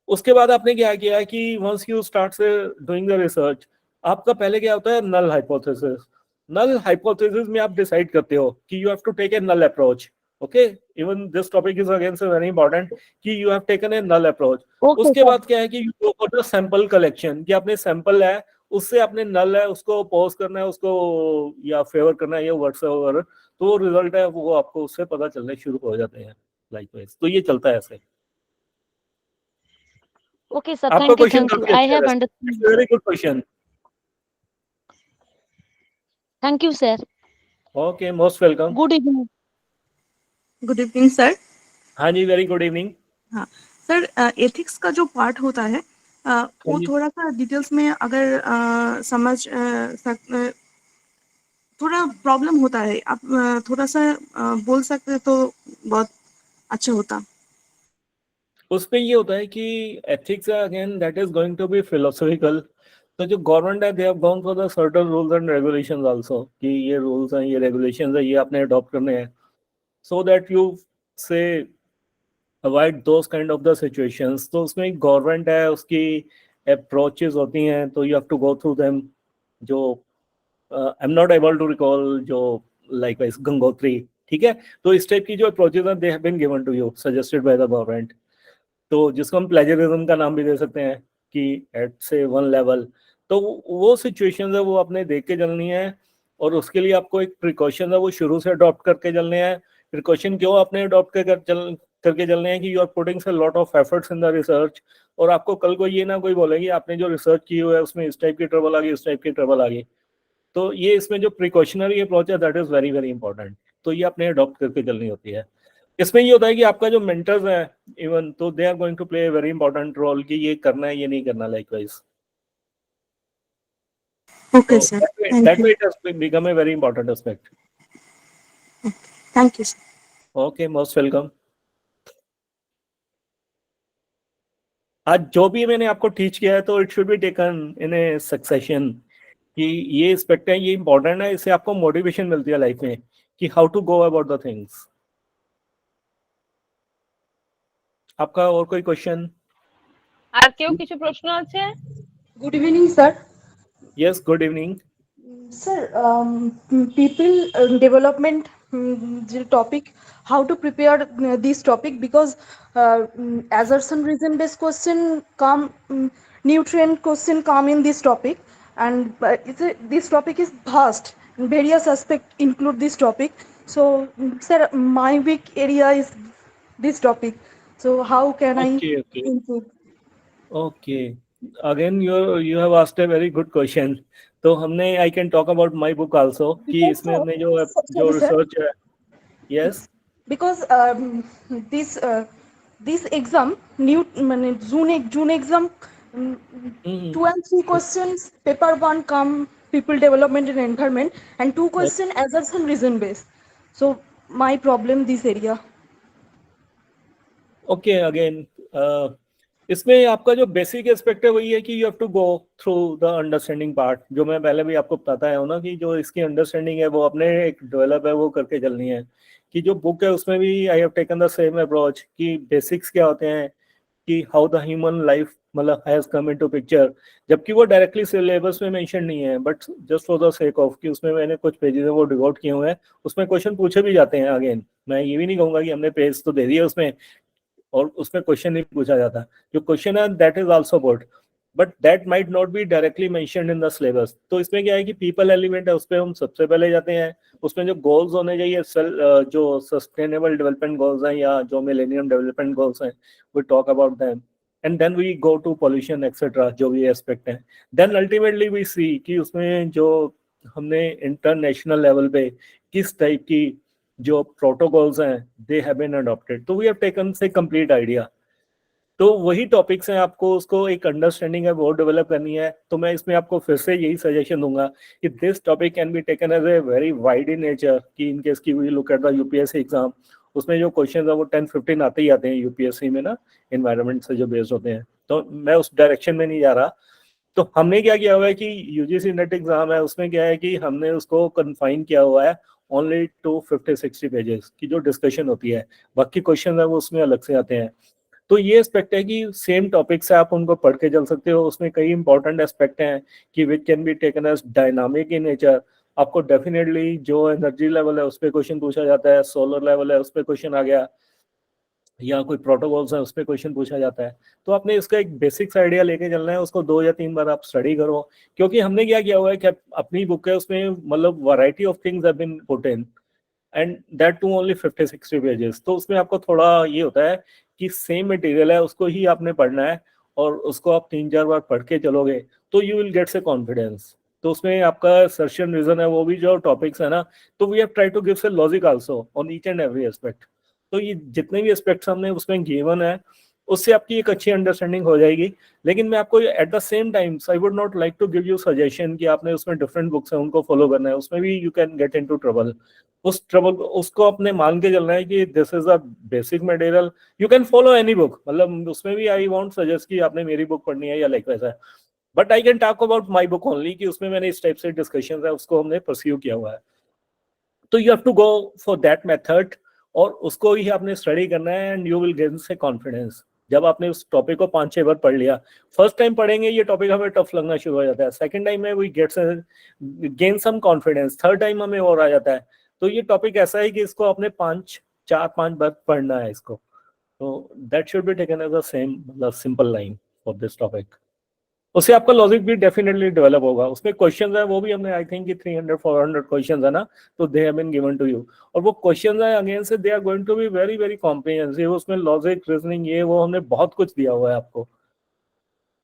उसके बाद आपने क्या किया कि वंस यू स्टार्ट से डूइंग द रिसर्च, आपका पहले क्या होता है नल हाइपोथेसिस। नल हाइपोथेसिस में आप डिसाइड करते हो कि you have to take a null approach. Okay, even this topic is again say very important कि you have taken a null approach. Okay, उसके sir. बाद क्या है कि you go for the sample collection, कि अपने सैंपल है उससे अपने नल है उसको अपोज करना है, उसको या फेवर करना है या व्हाटसएवर, तो वो रिजल्ट है वो आपको उससे पता चलने शुरू हो जाते हैं लाइकवाइज। तो ये चलता है ऐसे। Okay, sir. आपका Thank you. Question Thank you. काफी I अच्छा have है, understood. Very good question. Thank you, sir. Okay, most welcome. Good evening. Good evening sir. हाँ जी, वेरी गुड इवनिंग। हाँ सर, एथिक्स का जो पार्ट होता है वो जी। थोड़ा सा डिटेल्स में अगर थोड़ा प्रॉब्लम होता है, आप थोड़ा सा बोल सकते तो बहुत अच्छा होता। उसपे ये होता है कि ethics again that is going to be philosophical. तो जो गवर्नमेंट है they have gone for the certain rules and regulations also, कि ये रूल्स हैं ये रेगुलेशंस है ये आपने अडॉप्ट करने हैं, so that you say avoid those kind of the situations. तो उसमें गवर्नमेंट है उसकी अप्रोचेस होती हैं, तो you have to go through them. जो I am not able to recall जो लाइकवाइज गंगोत्री, ठीक है। तो इस टाइप की जो अप्रोचेस हैं they have been given to you, suggested by the government. तो जिसको हम प्लेजरिज्म का नाम भी दे सकते हैं कि एट से वन लेवल। तो वो सिचुएशंस है वो आपने देख के चलनी है, और उसके लिए आपको एक प्रिकॉशन है वो शुरू से अडॉप्ट करके चलने हैं। प्रिकॉशन क्यों आपने अडॉप्ट करके चलने हैं कि यू आर पुटिंग से lot of efforts in the research, और आपको कल को ये ना कोई बोलेगी आपने जो रिसर्च की हुई है उसमें इस टाइप की ट्रबल आ गई, इस टाइप की ट्रबल आ गई। तो ये इसमें जो प्रिकॉशनरी अप्रोच है that is very very important. तो ये आपने अडॉप्ट करके चलनी होती है। इसमें ये होता है कि आपका जो मेंटर्स है इवन, तो they are going to play a very important role कि ये करना है ये नहीं करना likewise. Okay sir, thank that you. Way it has become a very important aspect. Thank you sir. Okay, most welcome. आज जो भी मैंने आपको टीच किया है तो it should be taken in a succession, कि ये एस्पेक्ट है ये इंपॉर्टेंट है, इससे आपको मोटिवेशन मिलती है लाइफ में कि how to go about the things. आपका और कोई क्वेश्चन? আর কেউ কিছু প্রশ্ন আছে? Good evening, sir. Yes, good evening. Sir, people development the topic, how to prepare this topic, because assertion reason based question come, nutrient question come in this topic, and this topic is vast. Various aspects include this topic. So, sir, my weak area is this topic. So, how can I okay okay improve? Okay, again you have asked A very good question. तो हमने I can talk about my book also, कि Because, इसमें हमने जो sorry, sir. रिसर्च है। Yes, Because this exam, June exam, 2 and 3 questions, paper 1 come people development and environment, and 2 question assertion reason based. So my problem this area. Okay again इसमें आपका जो बेसिक एस्पेक्ट है वही है कि you have to go through the understanding part, जो मैं पहले भी आपको बताता है ना, कि जो इसकी अंडरस्टैंडिंग है वो अपने एक डेवलप है वो करके चलनी है। कि जो बुक है उसमें भी I have taken the same approach, कि बेसिक्स क्या होते हैं, कि हाउ द ह्यूमन लाइफ मतलब हैज कम इनटू पिक्चर, जबकि वो डायरेक्टली सिलेबस में मेंशन नहीं है, but just for the sake of कि उसमें मैंने कुछ पेजेस है वो डिवोट किए हुए हैं, उसमें क्वेश्चन पूछे भी जाते हैं। अगेन मैं ये भी नहीं कहूँगा कि हमने पेज तो दे दिए उसमें, और उसमें क्वेश्चन नहीं पूछा जाता, जो क्वेश्चन है that is also good, but that might not be directly mentioned in the syllabus. तो इसमें क्या है कि पीपल एलिमेंट है, उस पर हम सबसे पहले जाते हैं, उसमें जो गोल्स होने चाहिए, जो सस्टेनेबल डेवलपमेंट गोल्स हैं या जो मिलेनियम डेवलपमेंट गोल्स हैं, we talk about them and then we go to pollution etcetera, जो भी एस्पेक्ट हैं। देन अल्टीमेटली वी सी कि उसमें जो हमने इंटरनेशनल लेवल पे किस टाइप की जो प्रोटोकॉल्स हैं दे हैव बीन अडॉप्टेड, तो वी हैव टेकन से कंप्लीट आइडिया। तो वही टॉपिक्स हैं, आपको उसको एक अंडरस्टैंडिंग है वो डेवलप करनी है। तो मैं इसमें आपको फिर से यही सजेशन दूंगा कि this topic can be taken as a very wide in nature, कि इन केस की we look at the UPSC exam, उसमें जो क्वेश्चन है वो 10-15 आते ही आते हैं यूपीएससी में ना, एनवायरनमेंट से जो बेस्ड होते हैं। तो मैं उस डायरेक्शन में नहीं जा रहा। तो हमने क्या किया हुआ है कि यूजीसी नेट एग्जाम है, उसमें क्या है कि हमने उसको कन्फाइन किया हुआ है ओनली टू 50-60 पेजेस की जो डिस्कशन होती है, बाकी क्वेश्चन है वो उसमें अलग से आते हैं। तो ये एस्पेक्ट है कि सेम टॉपिक से आप उनको पढ़ के चल सकते हो, उसमें कई इंपॉर्टेंट एस्पेक्ट हैं कि which can be taken as dynamic in nature. आपको डेफिनेटली जो एनर्जी लेवल है उस पर क्वेश्चन पूछा जाता है, सोलर लेवल है उस पर क्वेश्चन आ गया, या कोई प्रोटोकॉल्स है उस पर क्वेश्चन पूछा जाता है। तो आपने इसका एक बेसिक्स आइडिया लेके चलना है, उसको 2 या 3 बार आप स्टडी करो, क्योंकि हमने क्या किया हुआ है कि अपनी बुक है उसमें मतलब variety of things have been put in and that too only 50-60 pages. तो उसमें आपको थोड़ा ये होता है कि सेम मटेरियल है उसको ही आपने पढ़ना है, और उसको आप 3-4 बार पढ़ के चलोगे तो यू विल गेट से कॉन्फिडेंस। तो उसमें आपका सर्शन रीजन है वो भी जो टॉपिक्स है ना, तो we have try to give say logic also on each and every aspect. तो ये जितने भी एस्पेक्ट्स हमने उसमें गिवन है उससे आपकी एक अच्छी अंडरस्टैंडिंग हो जाएगी। लेकिन मैं आपको at the same time I would not like to give you suggestion कि आपने उसमें डिफरेंट बुक्स हैं उनको फॉलो करना है, उसमें भी you can get into trouble. उस ट्रबल उसको अपने मान के चलना है कि this is a basic material, you can follow any book, मतलब उसमें भी आई वॉन्ट सजेस्ट कि आपने मेरी बुक पढ़नी है या लाइक वैसा है, but I can talk about my book only कि उसमें मैंने इस टाइप से डिस्कशन है उसको हमने परस्यू किया हुआ है। तो you have to go for that method और उसको ही आपने स्टडी करना है and you will gain say confidence. जब आपने उस टॉपिक को 5-6 बार पढ़ लिया, फर्स्ट टाइम पढ़ेंगे ये टॉपिक हमें टफ लगना शुरू हो जाता है, सेकंड टाइम में we gain some confidence, third time हमें और आ जाता है। तो ये टॉपिक ऐसा है कि इसको आपने 4-5 बार पढ़ना है इसको। तो that should be taken as a same मतलब simple line for this topic. उससे आपका लॉजिक भी डेफिनेटली डेवलप होगा। उसमें क्वेश्चंस है वो भी हमने आई थिंक कि 300-400 क्वेश्चंस है ना, तो they have been given to you, और वो क्वेश्चंस है again say they are going to be very very comprehensive. उसमें लॉजिक रीजनिंग ये वो हमने बहुत कुछ दिया हुआ है आपको।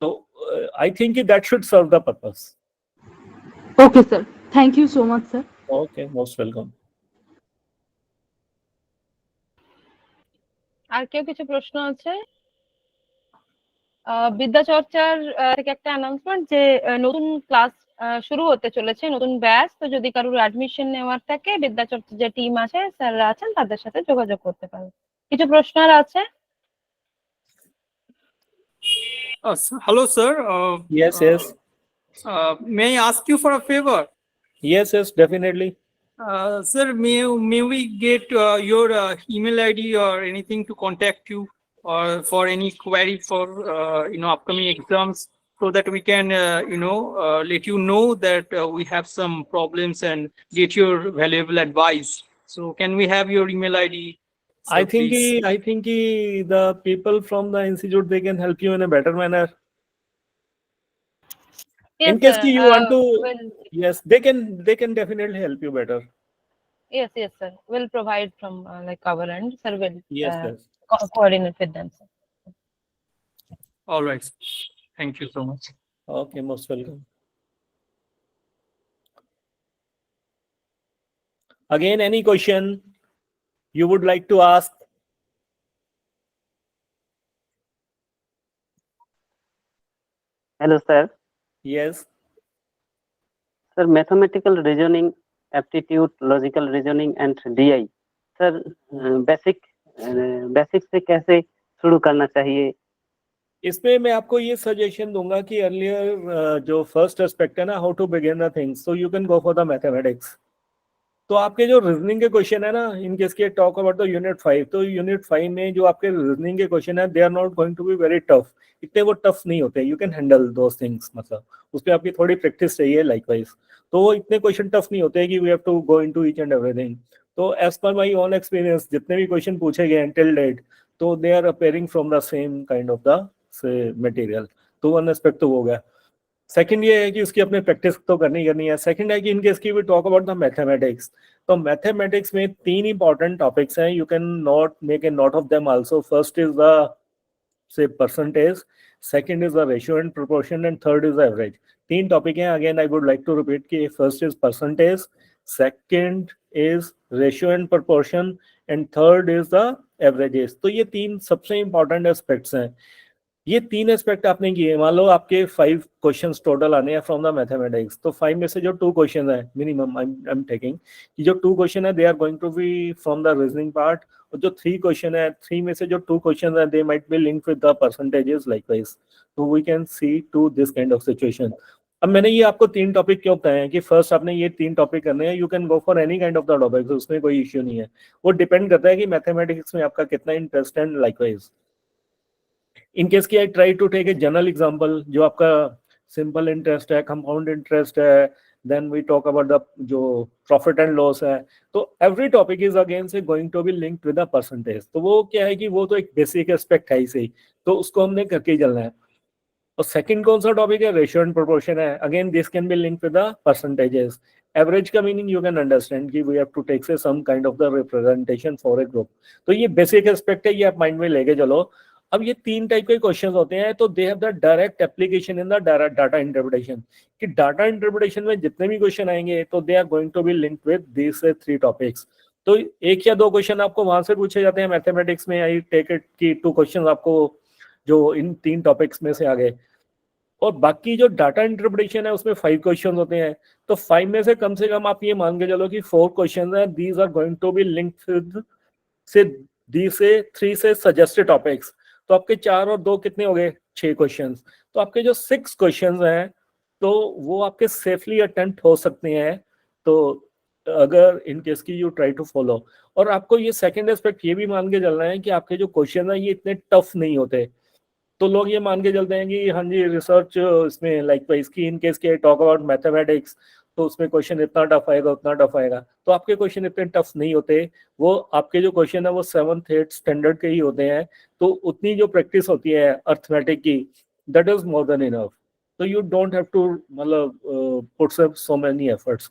तो आई थिंक कि that should serve the purpose. Okay, sir. Thank you so much, sir. Okay, most welcome. আর কেউ কিছু প্রশ্ন আছে? বিদ্যা চর্চার থেকে একটা অ্যানাউন্সমেন্ট যে নতুন ক্লাস শুরু হতে চলেছে, নতুন ব্যাচ। তো যদি কারোর অ্যাডমিশন নেওয়ার থাকে বিদ্যা চর্চার যে টিম আছে স্যাররা আছেন তাদের সাথে যোগাযোগ করতে পারেন। কিছু প্রশ্ন আর আছে? Hello, sir. Yes, yes. May I ask you for a favor? Yes, yes, definitely. Sir, may we get your email ID or anything to contact you, or for any query for upcoming exams, so that we can let you know that we have some problems and get your valuable advice. So can we have your email ID? Sir, I think the people from the institute, they can help you in a better manner. Yes, In case sir. you want to, Well, yes, they can definitely help you better. yes, sir. We'll provide from like our end. Sir will Yes, yes. coordinate with them, sir. All right. Thank you so much. Okay, most welcome. Again, any question you would like to ask? Hello, sir. Yes. Sir, mathematical reasoning, aptitude, logical reasoning, and DI. Sir, basic से कैसे शुरू करना चाहिए? इसमें मैं आपको ये सजेशन दूंगा कि अर्लियर जो फर्स्ट एस्पेक्ट है ना, how to begin the things, so you can go for the mathematics. तो आपके जो रीजनिंग के क्वेश्चन है ना, इन केस के टॉक अबाउट द यूनिट 5, तो यूनिट 5 में जो आपके रीजनिंग के क्वेश्चन है, they are not going to be very tough, इतने वो टफ नहीं होते, you can handle those things, मतलब उसमें आपकी थोड़ी प्रैक्टिस चाहिए लाइकवाइज, तो वो इतने क्वेश्चन टफ नहीं होते कि we have to go into each and everything. तो as per my own experience जितने भी क्वेश्चन पूछे गए टिल डेट, तो they are appearing from the same kind of the material. तो वन एस्पेक्ट तो हो गया। सेकंड ये है कि उसकी अपने प्रैक्टिस तो करनी है। सेकंड है कि इन केस की we talk about the mathematics. तो मैथमेटिक्स में 3 इंपॉर्टेंट टॉपिक्स हैं, you can not make a note of them also. First is the say percentage, second is the ratio and proportion, and third is the average. 3 topic हैं। Again I would like to repeat कि first is percentage, second is ratio and proportion, and third is the averages. तो ये 3 सबसे इंपॉर्टेंट एस्पेक्ट्स हैं। ये 3 एस्पेक्ट आपने किए, मान लो आपके 5 क्वेश्चंस टोटल आने हैं फ्रॉम द मैथमेटिक्स, तो 5 में से जो 2 क्वेश्चन है मिनिमम आई एम टेकिंग, कि जो 2 क्वेश्चन है they are going to be from the reasoning part, और जो 3 क्वेश्चन है 3 में से जो 2 क्वेश्चन है they might be linked with the percentages likewise. तो we can see to this kind of situation. अब मैंने ये आपको 3 टॉपिक क्यों बताए हैं कि फर्स्ट आपने ये 3 टॉपिक करने हैं, you can go for any kind of the topic, उसमें कोई इश्यू नहीं है। वो डिपेंड करता है कि मैथमेटिक्स में आपका कितना इंटरेस्ट है लाइकवाइज। इन केस की I try to take a general example, जो आपका सिंपल इंटरेस्ट है, कंपाउंड इंटरेस्ट है, then we talk about the जो प्रॉफिट एंड लॉस है, तो every topic is again say going to be linked with the percentage. तो वो क्या है कि वो तो एक बेसिक एस्पेक्ट है ही सही, तो उसको हमने करके ही चलना है। और सेकंड कौन सा टॉपिक है, रेशियो एंड प्रोपोर्शन है। Again this can be linked with the percentages. Average का मीनिंग यू कैन अंडरस्टैंड कि we have to take say some kind of the representation for a group. तो ये बेसिक एस्पेक्ट है, ये आप माइंड में लेके चलो। अब ये 3 टाइप के क्वेश्चंस होते हैं, तो they have the direct application in the data interpretation. कि डाटा इंटरप्रिटेशन में जितने भी क्वेश्चन आएंगे तो they are going to be linked with this 3 topics. तो 1 या 2 क्वेश्चन आपको वहां से पूछे जाते हैं मैथमेटिक्स में, आई टेक इट कि 2 क्वेश्चन आपको जो इन 3 टॉपिक्स में से आ गए, और बाकी जो डाटा इंटरप्रिटेशन है उसमें 5 क्वेश्चन होते हैं। तो 5 में से कम आप ये मान के चलो कि 4 क्वेश्चन है, these are going to be linked with say 3 से सजेस्टेड टॉपिक्स। तो आपके 4 और 2 कितने हो गए, 6 क्वेश्चंस। तो आपके जो 6 क्वेश्चंस हैं तो वो आपके सेफली अटेम्प्ट हो सकते हैं, तो अगर इन केस की यू ट्राई टू फॉलो। और आपको ये सेकंड एस्पेक्ट ये भी मान के चलना है कि आपके जो क्वेश्चन है ये इतने टफ नहीं होते। तो लोग ये मान के चलते हैं कि हाँ जी रिसर्च इसमें लाइक की इन केस के टॉक अबाउट मैथमेटिक्स, तो उसमें क्वेश्चन इतना टफ आएगा उतना टफ आएगा। तो आपके क्वेश्चन इतने टफ नहीं होते, वो आपके जो क्वेश्चन है वो 7th 8th स्टैंडर्ड के ही होते हैं। तो उतनी जो प्रैक्टिस होती है अर्थमेटिक की, that is more than enough. तो यू डोंट हैव टू मतलब put so many efforts.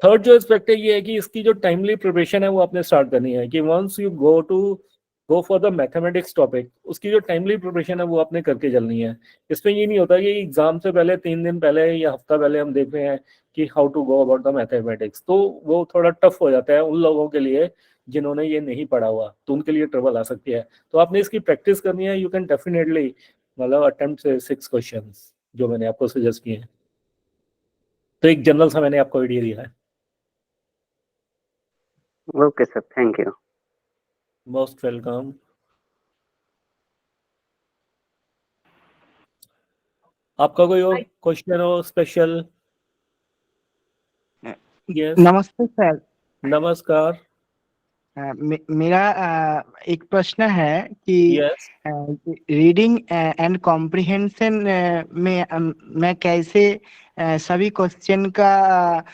Third जो एस्पेक्ट है ये है कि इसकी जो टाइमली प्रिपरेशन है वो आपने स्टार्ट करनी है, कि once you go for the mathematics topic, उसकी जो टाइमली प्रिपरेशन है वो आपने करके चलनी है। इसमें ये नहीं होता कि एग्जाम से पहले 3 दिन पहले या हफ्ता पहले हम देख रहे हैं कि how to go about the mathematics, तो वो थोड़ा टफ हो जाता है उन लोगों के लिए जिन्होंने ये नहीं पढ़ा हुआ, तो उनके लिए ट्रबल आ सकती है। तो आपने इसकी प्रैक्टिस करनी है। यू कैन डेफिनेटली मतलब अटेम्प्ट से 6 क्वेश्चंस जो मैंने आपको सजेस्ट किए हैं। तो एक जनरल सा मैंने आपको आइडिया दिया है। Okay sir, thank you. Most welcome. आपका कोई और क्वेश्चन हो स्पेशल? यस, नमस्ते सर। नमस्कार। मेरा एक प्रश्न है कि यस, रीडिंग एंड कॉम्प्रिहेंशन में मैं कैसे सभी क्वेश्चन का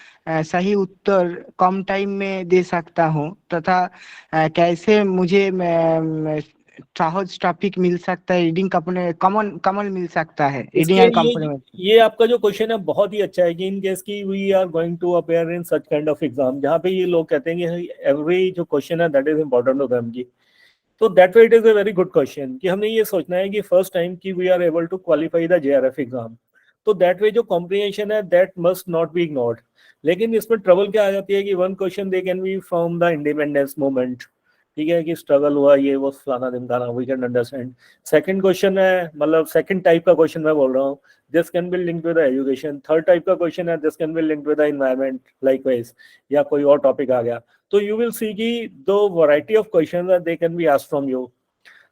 सही उत्तर कम टाइम में दे सकता हूँ, तथा कैसे मुझे सहज टॉपिक मिल सकता है, रीडिंग कमन मिल सकता है रीडिंग एंड कॉम्प्रिहेंशन। ये आपका जो क्वेश्चन है बहुत ही अच्छा है कि इन केस की we are going to appear in such kind of exam, जहाँ पे ये लोग कहते हैं कि एवरी जो क्वेश्चन है that is important to them की। तो that way it is a very good question कि हमने ये सोचना है कि फर्स्ट टाइम की we are able to qualify the JRF exam. तो दैट वे जो कॉम्प्रिहेंशन है that must not be ignored. लेकिन इसमें ट्रबल क्या आ जाती है कि 1 question they can be from the independence movement, ठीक है, कि स्ट्रगल हुआ ये वो फलाना ढिमकाना, we can understand. Second question है मतलब सेकंड टाइप का क्वेश्चन मैं बोल रहा हूँ, this can be linked with education. Third type का क्वेश्चन है this can be linked with environment likewise, या कोई और टॉपिक आ गया। तो यू विल सी कि दो variety of questions are they can be asked from you.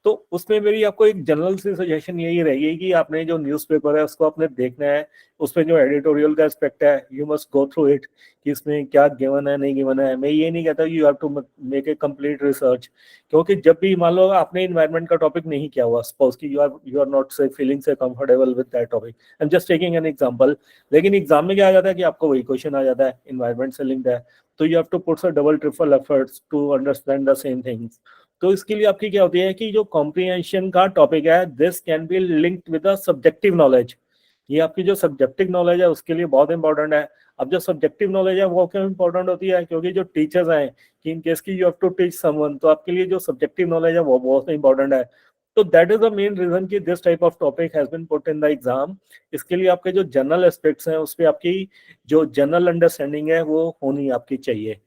तो उसमें मेरी आपको एक जनरल सी सजेशन यही रहेगी कि आपने जो न्यूज़पेपर है उसको आपने देखना है, उसमें जो एडिटोरियल का एस्पेक्ट है you must go through it कि इसमें क्या गिवन है नहीं गिवन है। मैं ये नहीं कहता you have to make a complete research, क्योंकि जब भी मान लो आपने इन्वायरमेंट का टॉपिक नहीं किया हुआ, सपोज कि यू आर नॉट से फीलिंग से comfortable with that topic, I am just taking an example, लेकिन एग्जाम में क्या आ जाता है कि आपको वही क्वेश्चन आ जाता है इन्वायरमेंट से लिंक्ड है, तो you have to put some double triple efforts to understand the same things. तो इसके लिए आपकी क्या होती है कि जो कॉम्प्रिहेंशन का टॉपिक है, this can be linked with the subjective knowledge. ये आपकी जो सब्जेक्टिव नॉलेज है उसके लिए बहुत इंपॉर्टेंट है। अब जो सब्जेक्टिव नॉलेज है वो क्यों इंपॉर्टेंट होती है, क्योंकि जो टीचर्स हैं कि इन केस की you have to teach someone, तो आपके लिए जो सब्जेक्टिव नॉलेज है वो बहुत इंपॉर्टेंट है। तो that is the main reason कि this type of topic has been put in the exam. इसके लिए आपके जो जनरल एस्पेक्ट्स हैं उस पर आपकी जो जनरल अंडरस्टैंडिंग है वो होनी आपकी चाहिए।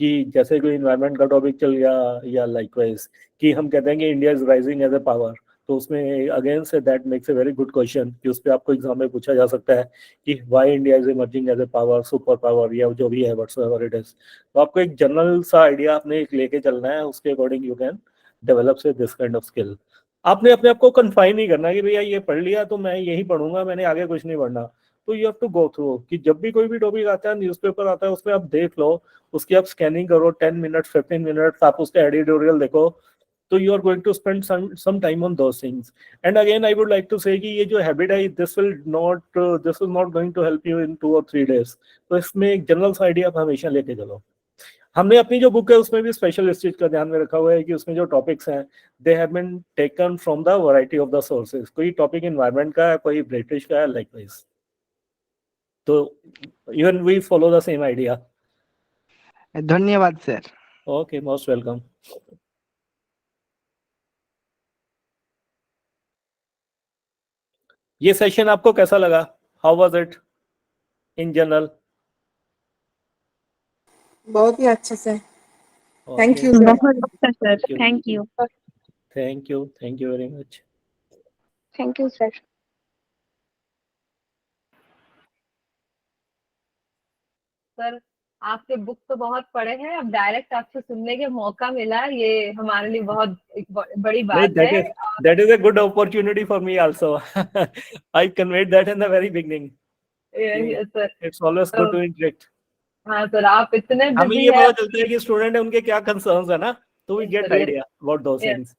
कि जैसे कोई इन्वायरमेंट का टॉपिक चल गया या लाइकवाइज कि हम कहते हैं कि India is rising as a power, तो उसमें अगेन से that makes a very good question कि उस पर आपको एग्जाम में पूछा जा सकता है कि why India is emerging as a power, super power या जो भी है व्हाटसोएवर इट इज। तो आपको एक जनरल सा आइडिया आपने एक लेके चलना है, उसके अकॉर्डिंग यू कैन डेवलप से दिस काइंड ऑफ स्किल। आपने अपने आप को कन्फाइन नहीं करना कि भैया ये पढ़ लिया तो मैं यही पढ़ूंगा, मैंने आगे कुछ नहीं पढ़ना। तो you have to go through कि जब भी कोई भी टॉपिक आता है, न्यूज़पेपर आता है, उसमें आप देख लो, उसकी आप स्कैनिंग करो, 10 मिनट 15 मिनट आप उसका एडिटोरियल देखो, तो you are going to spend some time on those things. And again I would like to say कि ये जो हैबिट है this is not going to help you in 2 or 3 days। तो इसमें एक जनरल सा आइडिया आप हमेशा लेके चलो। हमने अपनी जो बुक है उसमें भी स्पेशल इस चीज का ध्यान में रखा हुआ है कि उसमें जो टॉपिक्स हैं they have been taken from the variety of the sources. कोई टॉपिक इन्वायरमेंट का है, कोई ब्रिटिश का है, लाइकवाइज। तो even we follow the same idea. धन्यवाद सर। Okay, most welcome. ये सेशन आपको कैसा लगा? How was it in general? बहुत ही अच्छा सर, थैंक Okay. यू बहुत अच्छा sir, thank you. Thank you very much. Thank you sir. Sir आपके बुक तो बहुत पढ़े हैं, अब डायरेक्ट आपसे सुनने के मौका मिला, ये हमारे लिए बहुत एक बड़ी बात है। That is a good opportunity for me also. I conveyed that in the very beginning. Yes, sir. It's always good to interact. हाँ सर, आप इतने हमें बिजी ये हैं। पता चलता है कि स्टूडेंट है उनके क्या कंसर्न्स है ना, तो we get idea about those things.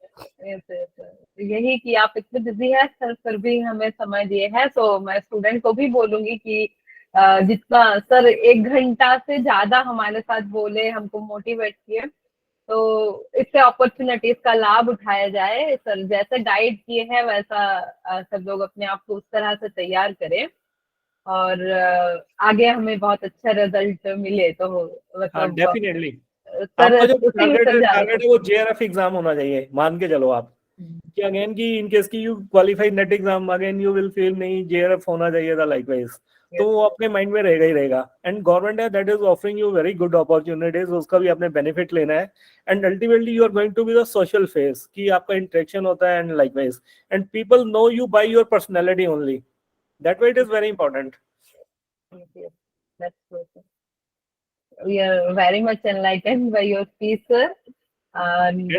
यही कि आप इतने बिजी हैं सर, फिर भी हमें समय दिए हैं। तो मैं स्टूडेंट को भी बोलूंगी कि जितना सर 1 घंटा से ज्यादा हमारे साथ बोले, हमको मोटिवेट किए, तो इससे अपॉर्चुनिटीज का लाभ उठाया जाए। सर जैसे गाइड किए हैं वैसा सब लोग अपने आप को उस तरह से तैयार करें और आगे हमें बहुत अच्छा रिजल्ट मिले। तो मतलब डेफिनेटली सर आपका जो उसी में टारगेट समझा है वो JRF एग्जाम होना चाहिए, मान के चलो आप कि अगेन की इन केस की you qualify net exam, again you will feel नहीं JRF होना चाहिए था लाइकवाइज, तो वो अपने माइंड में रहेगा ही रहेगा। एंड गवर्नमेंट है that is offering you very good opportunities, उसका भी आपने बेनिफिट लेना है। And ultimately you are going to be the social face कि आपका इंटरेक्शन होता है and likewise, and people know you by your personality only, that way it is very important. We are very much enlightened by your speech, sir. And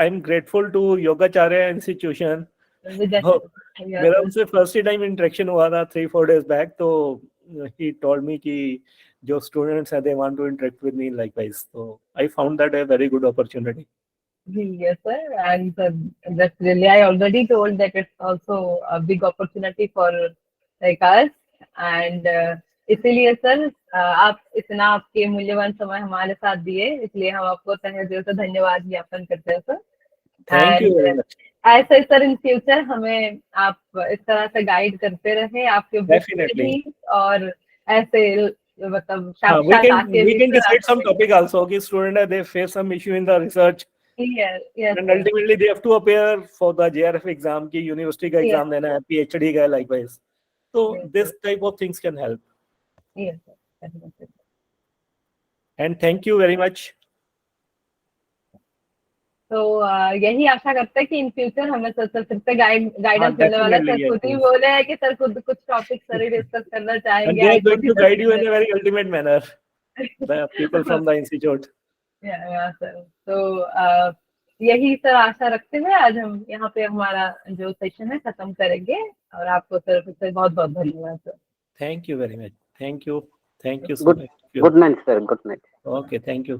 I'm grateful to Yogacharya Institution. मेरा उनसे फर्स्ट ही टाइम इंटरेक्शन हुआ था 3-4 days बैक, तो he told me कि जो स्टूडेंट्स हैं they want to interact with me likewise, so I found that a very good opportunity. Yes, sir. And that's really, I already told that it's also a big opportunity for like us. And इसीलिए सर आप इतना आपके मूल्यवान समय हमारे साथ दिए, इसलिए हम आपको तहे दिल से धन्यवाद ज्ञापन करते हैं sir. Thank you very much. ऐसे ही सर इन फ्यूचर हमें आप इस तरह से गाइड करते रहे, आपके Definitely. और ऐसे मतलब we can decide some topic also कि student है they face some issue in the research. Yes, and ultimately they have to appear for the JRF exam की university का exam देना है, PhD का likewise, so this type of things can help. Yes, sir. And thank you very much. तो यही आशा करते हैं कि इन फ्यूचर हमें सर फिर से गाइडेंस मिलने वाला है। सर खुद ही बोले हैं कि सर खुद कुछ टॉपिक सर ही डिस्कस करना चाहेंगे। And they are going to guide you in a very ultimate manner. The people from the institute. Yeah, sir. तो यही सर आशा रखते हुए आज हम यहाँ पे हमारा जो सेशन है खत्म करेंगे, और आपको सर फिर से बहुत बहुत धन्यवाद sir. Thank you very much. Thank you so much. Good night sir, good night. Okay, thank you.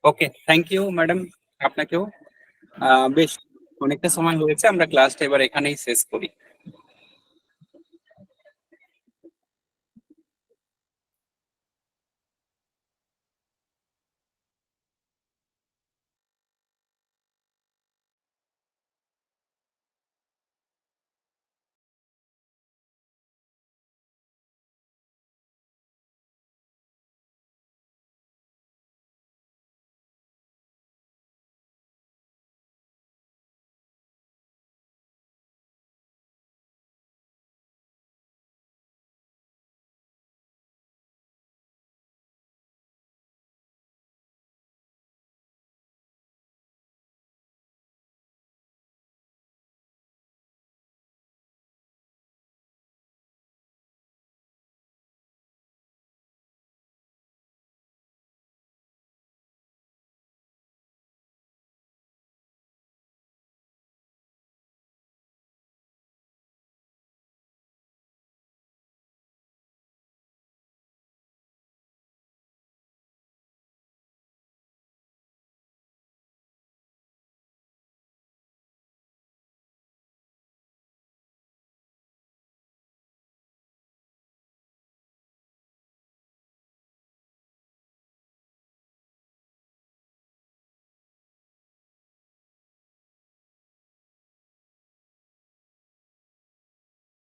Okay, thank you madam, আপনাকেও। বেশ অনেকটা সময় হয়েছে, আমরা ক্লাসটা এবার এখানেই শেষ করি।